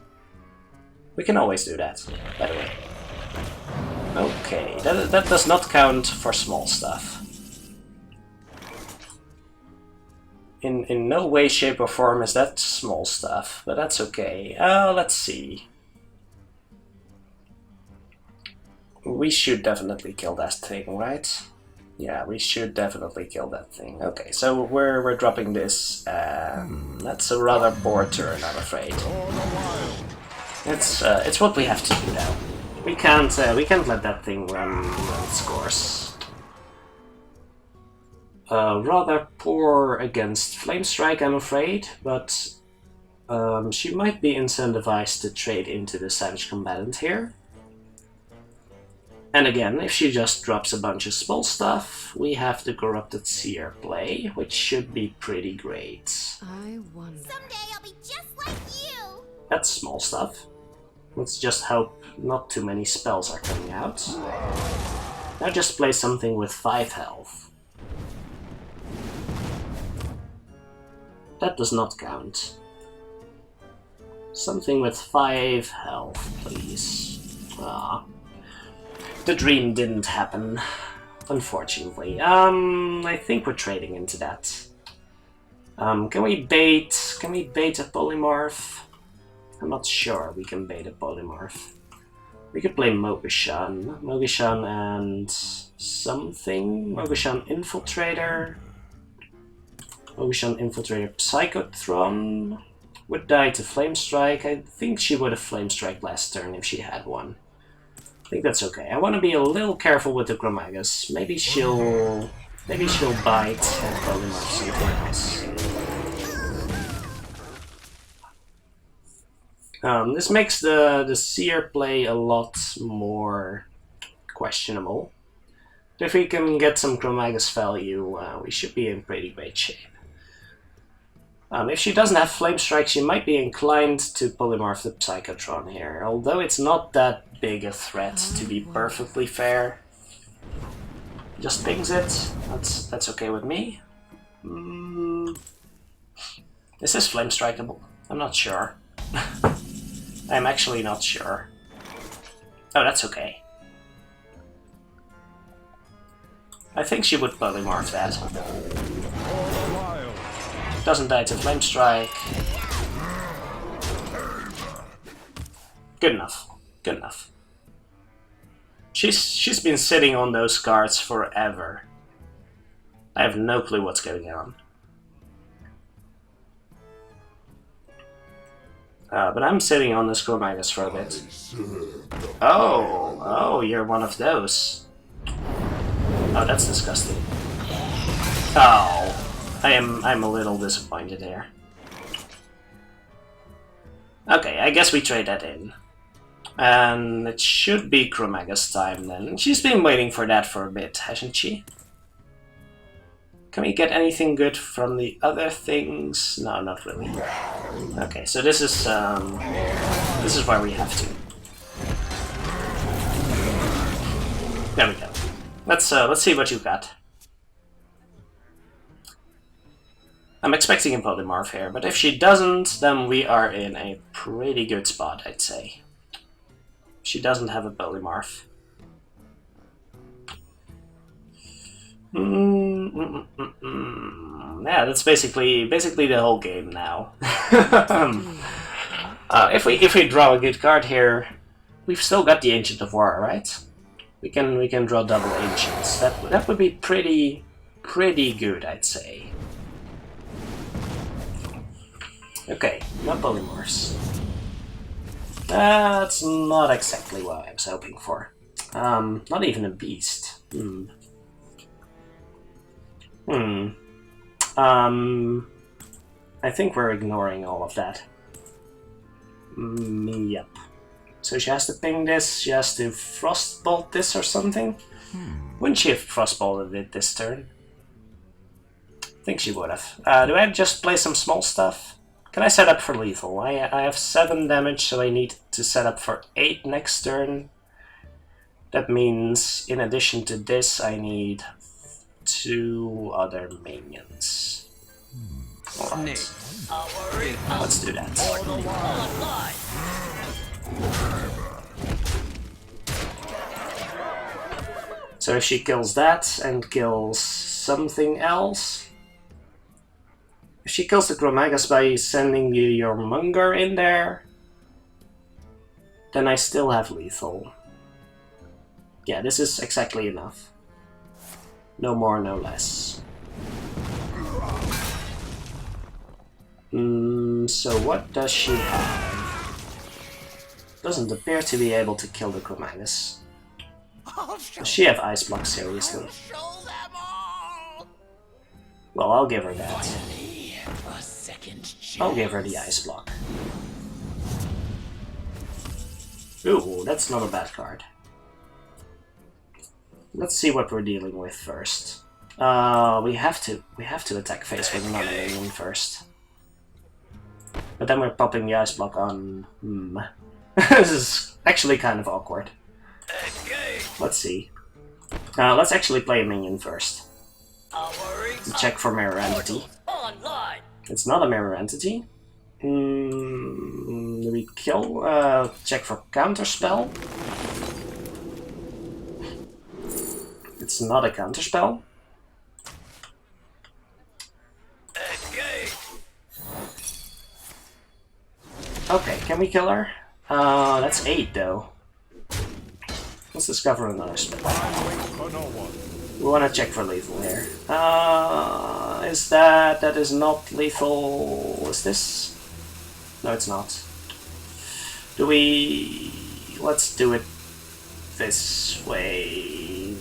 We can always do that, by the way. Okay, that does not count for small stuff. In no way, shape or form is that small stuff, but that's okay. Let's see. We should definitely kill that thing, right? Yeah, we should definitely kill that thing. Okay, so we're dropping this. That's a rather poor turn, I'm afraid. It's what we have to do now. We can't let that thing run its course. Rather poor against Flame Strike, I'm afraid, but She might be incentivized to trade into the Savage Combatant here. And again, if she just drops a bunch of small stuff, we have the Corrupted Seer play, which should be pretty great. I wonder. Someday I'll be just like you. That's small stuff. Let's just hope not too many spells are coming out. Now just play something with 5 health. That does not count. Something with 5 health, please. Ah. The dream didn't happen, unfortunately. I think we're trading into that. Can we bait a polymorph? I'm not sure we can bait a polymorph. We could play Mogashan and something. Mogashan Infiltrator. Mogashan Infiltrator Psychotron would die to Flamestrike. I think she would have Flamestrike last turn if she had one. I think that's okay. I want to be a little careful with the Chromagus. Maybe she'll bite and polymorph something else. This makes the Seer play a lot more questionable. But if we can get some Chromagus value, we should be in pretty great shape. If she doesn't have Flame Strike, she might be inclined to polymorph the Psychotron here, although it's not that big a threat, to be perfectly fair. Just pings it. That's okay with me. Is this Flame Strikeable? I'm not sure. I'm actually not sure. Oh, that's okay. I think she would polymorph that. Doesn't die to Flame Strike. Good enough. Good enough. She's been sitting on those cards forever. I have no clue what's going on. But I'm sitting on this Chromagus for a bit. Oh, you're one of those. Oh, that's disgusting. Oh, I'm a little disappointed here. Okay, I guess we trade that in. And it should be Chromagus time then. She's been waiting for that for a bit, hasn't she? Can we get anything good from the other things? No, not really. Okay, so this is where we have to. There we go. Let's see what you got. I'm expecting a polymorph here, but if she doesn't, then we are in a pretty good spot, I'd say. She doesn't have a polymorph. Yeah, that's basically the whole game now. If we draw a good card here, we've still got the Ancient of War, right? We can draw double Ancients. That would be pretty good, I'd say. Okay, no polymorphs. That's not exactly what I was hoping for. Not even a beast. I think we're ignoring all of that. Yep. So she has to ping this, she has to Frostbolt this or something? Wouldn't she have Frostbolted it this turn? I think she would have. Do I just play some small stuff? Can I set up for lethal? I have 7 damage, so I need to set up for 8 next turn. That means, in addition to this, I need 2 other minions. Alright. Let's do that. So if she kills that and kills something else... If she kills the Chromagus by sending your Munger in there, then I still have lethal. Yeah, this is exactly enough. No more, no less. So what does she have? Doesn't appear to be able to kill the Chromagus. Does she have Ice Block, seriously? Well, I'll give her that. A second chance. I'll give her the ice block. Ooh, that's not a bad card. Let's see what we're dealing with first. We have to attack face with another minion first. But then we're popping the ice block on. This is actually kind of awkward. Let's see. Let's actually play a minion first. Check for mirror entity. It's not a mirror entity. Do we kill? Check for counterspell. It's not a counterspell. Okay, can we kill her? That's 8 though. Let's discover another spell. We want to check for lethal here. That is not lethal. Is this? No, it's not. Let's do it this way.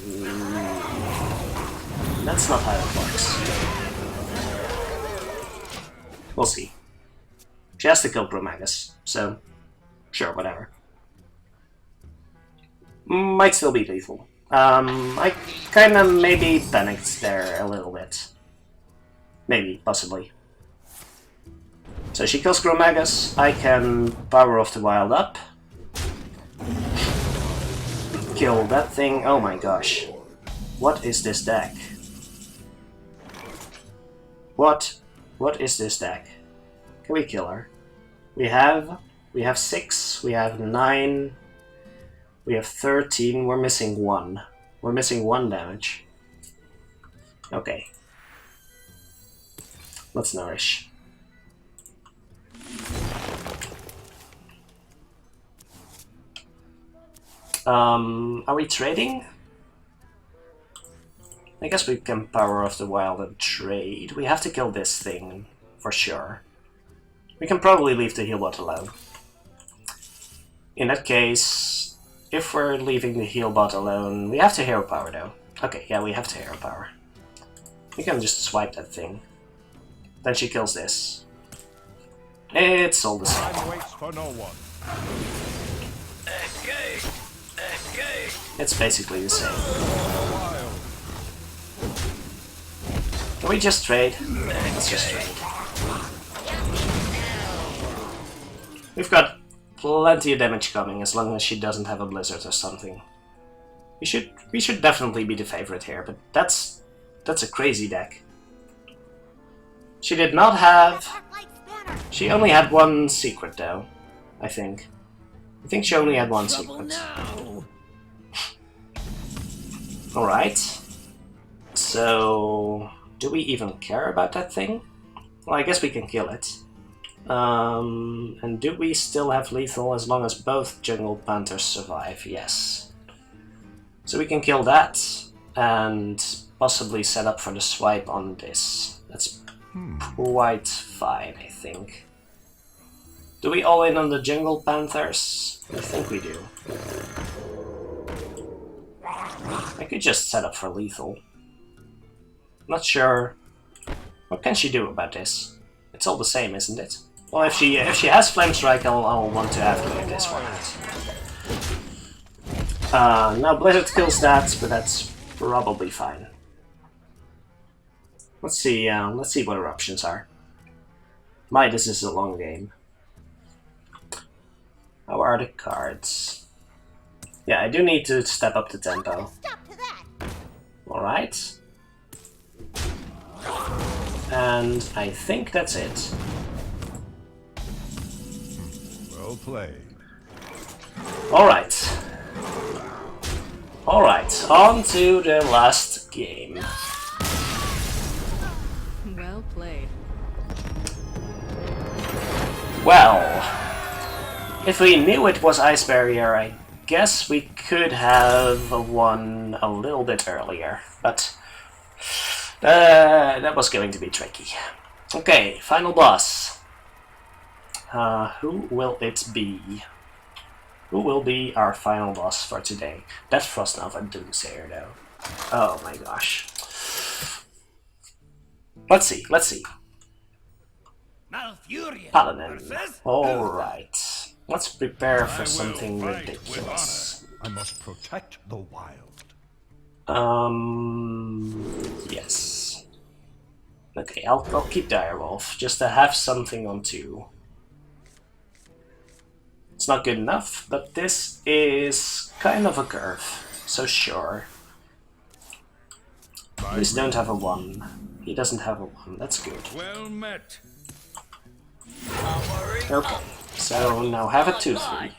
That's not how it works. We'll see. She has to kill Chromagus, so sure, whatever. Might still be lethal. I kinda maybe panicked there a little bit. Maybe, possibly. So she kills Chromagus, I can power off the wild up. Kill that thing, oh my gosh. What is this deck? What is this deck? Can we kill her? We have 6, we have 9, we have 13, we're missing 1. We're missing 1 damage. Okay. Let's nourish. Are we trading? I guess we can power off the wild and trade. We have to kill this thing, for sure. We can probably leave the heal bot alone. In that case, if we're leaving the heal bot alone, we have to hero power though. Okay, yeah, we have to hero power. We can just swipe that thing. Then she kills this. It's all the same. It's basically the same. Can we just trade? Let's just trade. We've got plenty of damage coming as long as she doesn't have a blizzard or something. We should definitely be the favorite here, but that's a crazy deck. She did not have. She only had 1 secret though, I think. I think she only had 1 secret. Alright. So do we even care about that thing? Well, I guess we can kill it. And do we still have lethal as long as both jungle panthers survive? Yes. So we can kill that and possibly set up for the swipe on this. That's quite fine, I think. Do we all in on the jungle panthers? I think we do. I could just set up for lethal. Not sure. What can she do about this? It's all the same, isn't it? Well, if she has Flame Strike, I'll want to have to make this one out. Now Blizzard kills that, but that's probably fine. Let's see what our options are. This is a long game. How are the cards? Yeah, I do need to step up the tempo. Alright. And I think that's it. Well played. Alright. Alright, on to the last game. Well played. Well, if we knew it was Ice Barrier, I guess we could have won a little bit earlier, but that was going to be tricky. Okay, final boss. Who will it be? Who will be our final boss for today? That Frostnova Doomsayer, though. Oh my gosh. Let's see, let's see. Paladin. Alright. Let's prepare for something fight with ridiculous. honor. I must protect the wild. Yes. Okay, I'll keep Direwolf, just to have something on 2. It's not good enough, but this is kind of a curve, so sure. Please don't have a 1. He doesn't have a 1, that's good. Well met. Okay, so now have a 2-3.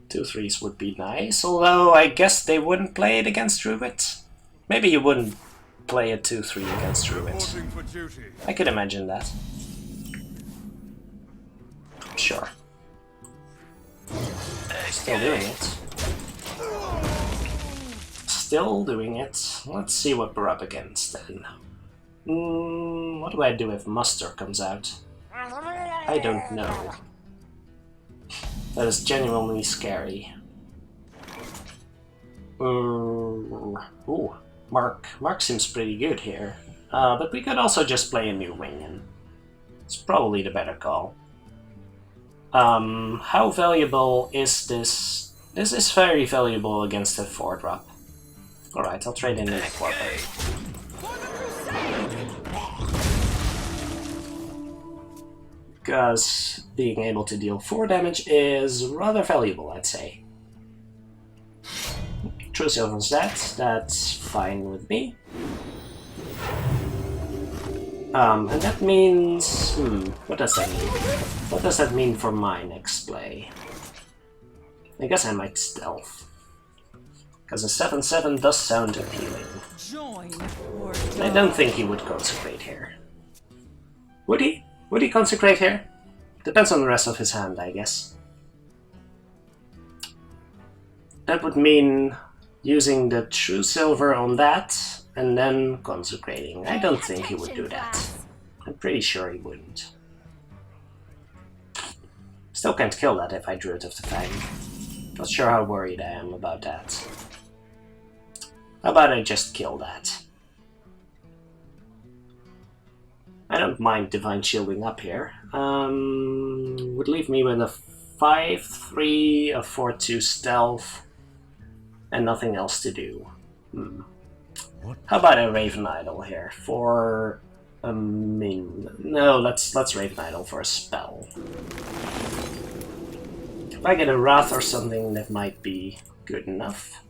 2-3s would be nice, although I guess they wouldn't play it against Druid. Maybe you wouldn't play a 2-3 against Druid. Reporting for duty. I could imagine that. Sure. Still doing it. Still doing it. Let's see what we're up against then. What do I do if Muster comes out? I don't know. That is genuinely scary. Ooh, Mark. Mark seems pretty good here. But we could also just play a new wing in. It's probably the better call. How valuable is this? This is very valuable against a 4-drop. Alright, I'll trade in the neck warper. Because being able to deal 4 damage is rather valuable, I'd say. True Silver's that's fine with me. And that means... what does that mean? What does that mean for my next play? I guess I might stealth. Because a 7/7 does sound appealing. Join or I don't think he would consecrate here. Would he? Would he consecrate here? Depends on the rest of his hand, I guess. That would mean using the True Silver on that, and then consecrating. I don't think he would do that. I'm pretty sure he wouldn't. Still can't kill that if I Druid of the Fang. Not sure how worried I am about that. How about I just kill that? I don't mind Divine Shielding up here. Would leave me with a 5/3, a 4/2 stealth, and nothing else to do. How about a Raven Idol here for a min? No, let's Raven Idol for a spell. If I get a Wrath or something, that might be good enough.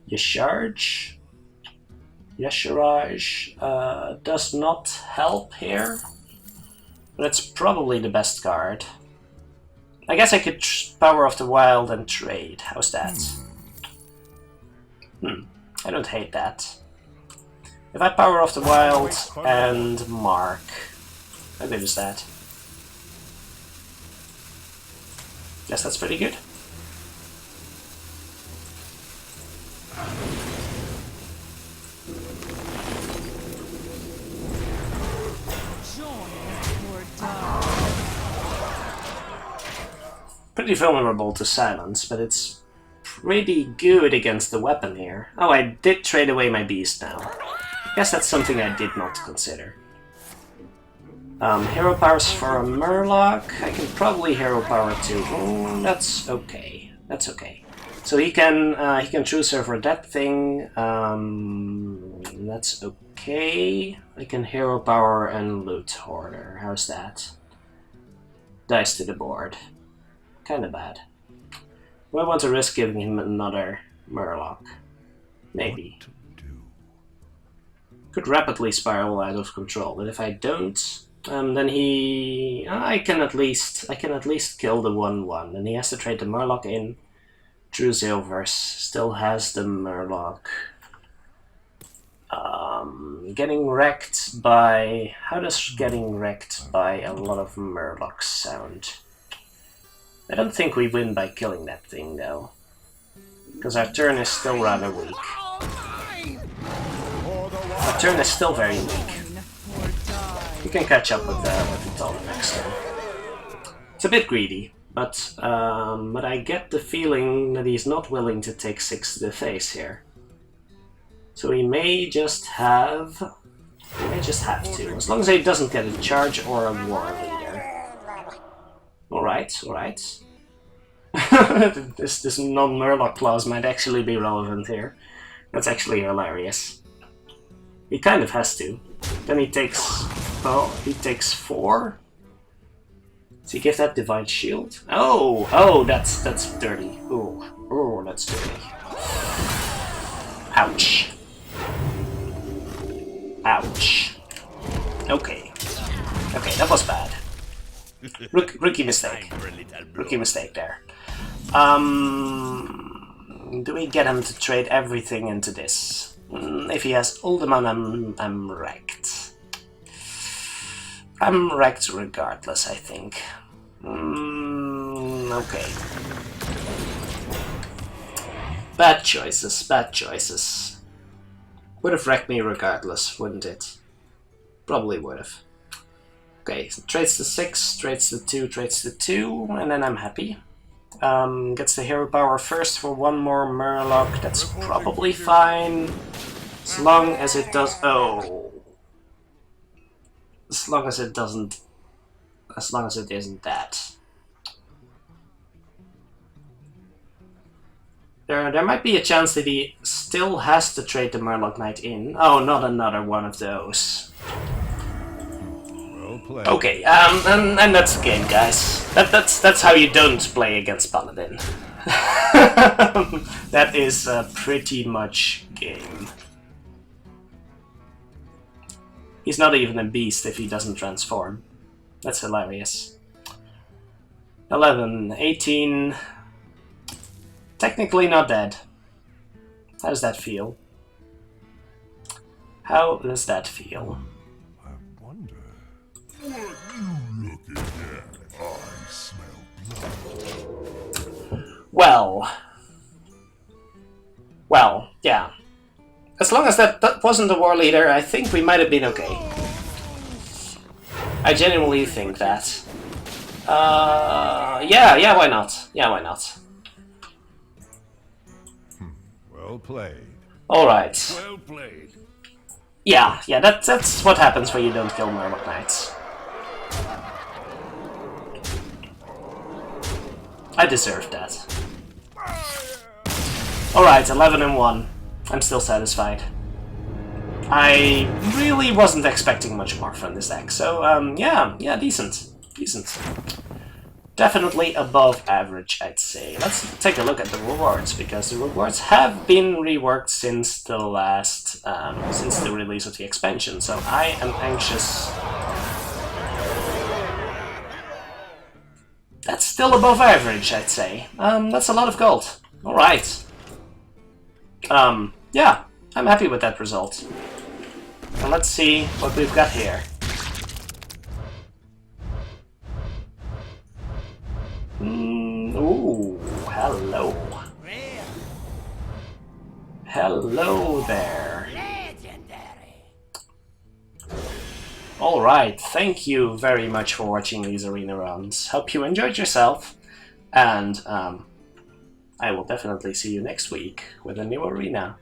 Yasharge? Yasharage does not help here, but it's probably the best card. I guess I could Power of the Wild and trade. How's that? I don't hate that. If I Power of the Wild and Mark, how good is that? Guess that's pretty good. Pretty vulnerable to silence, but it's pretty good against the weapon here. Oh, I did trade away my beast now. Guess that's something I did not consider. Hero powers for a Murloc. I can probably hero power too. That's okay. That's okay. So he can True Silver that thing. That's okay. I can hero power and loot Hoarder. How's that? Dice to the board. Kinda bad. Do I want to risk giving him another Murloc? Maybe. Could rapidly spiral out of control, but if I don't, then I can at least kill the 1/1, and he has to trade the Murloc in. True Silvers still has the Murloc. Getting wrecked by... How does getting wrecked by a lot of Murlocs sound? I don't think we win by killing that thing, though. Because our turn is still rather weak. Our turn is still very weak. We can catch up with the Taller next turn. It's a bit greedy, but I get the feeling that he's not willing to take 6 to the face here. So he may just have just have to. As long as he doesn't get a charge or a war leader. Alright, alright. this non-Murloc clause might actually be relevant here. That's actually hilarious. He kind of has to. Then he takes... oh, he takes 4. Does he give that Divine Shield? Oh! Oh, that's dirty. Ooh. Ooh, that's dirty. Ouch. Ouch. Okay. Okay, that was bad. Rookie mistake. Rookie mistake there. Do we get him to trade everything into this? If he has Uldaman, I'm wrecked. I'm wrecked regardless, I think. Okay. Bad choices, bad choices. Would have wrecked me regardless, wouldn't it? Probably would have. Okay, so trades the 6, trades the 2, trades the 2, and then I'm happy. Gets the hero power first for 1 more Murloc, that's probably fine. As long as it does... oh. As long as it doesn't... as long as it isn't that. There might be a chance that he still has to trade the Murloc Knight in. Oh, not another one of those. Well played. Okay, and that's the game, guys. That's how you don't play against Paladin. That is pretty much game. He's not even a beast if he doesn't transform. That's hilarious. 11, 18... technically not dead. How does that feel? How does that feel? I wonder. What you looking at? I smell blood. Well, yeah. As long as that wasn't the war leader, I think we might have been okay. I genuinely think that. Yeah, why not? Yeah, why not? Well played. Alright. Well played. Yeah, that's what happens when you don't kill Murloc Knights. I deserved that. Alright, 11 and 1. I'm still satisfied. I really wasn't expecting much more from this deck, so yeah, decent. Decent. Definitely above average, I'd say. Let's take a look at the rewards, because the rewards have been reworked since the last, since the release of the expansion, so I am anxious. That's still above average, I'd say. That's a lot of gold. Alright. Yeah, I'm happy with that result. And let's see what we've got here. Ooh, hello. Hello there. Alright, thank you very much for watching these arena runs. Hope you enjoyed yourself, and I will definitely see you next week with a new arena.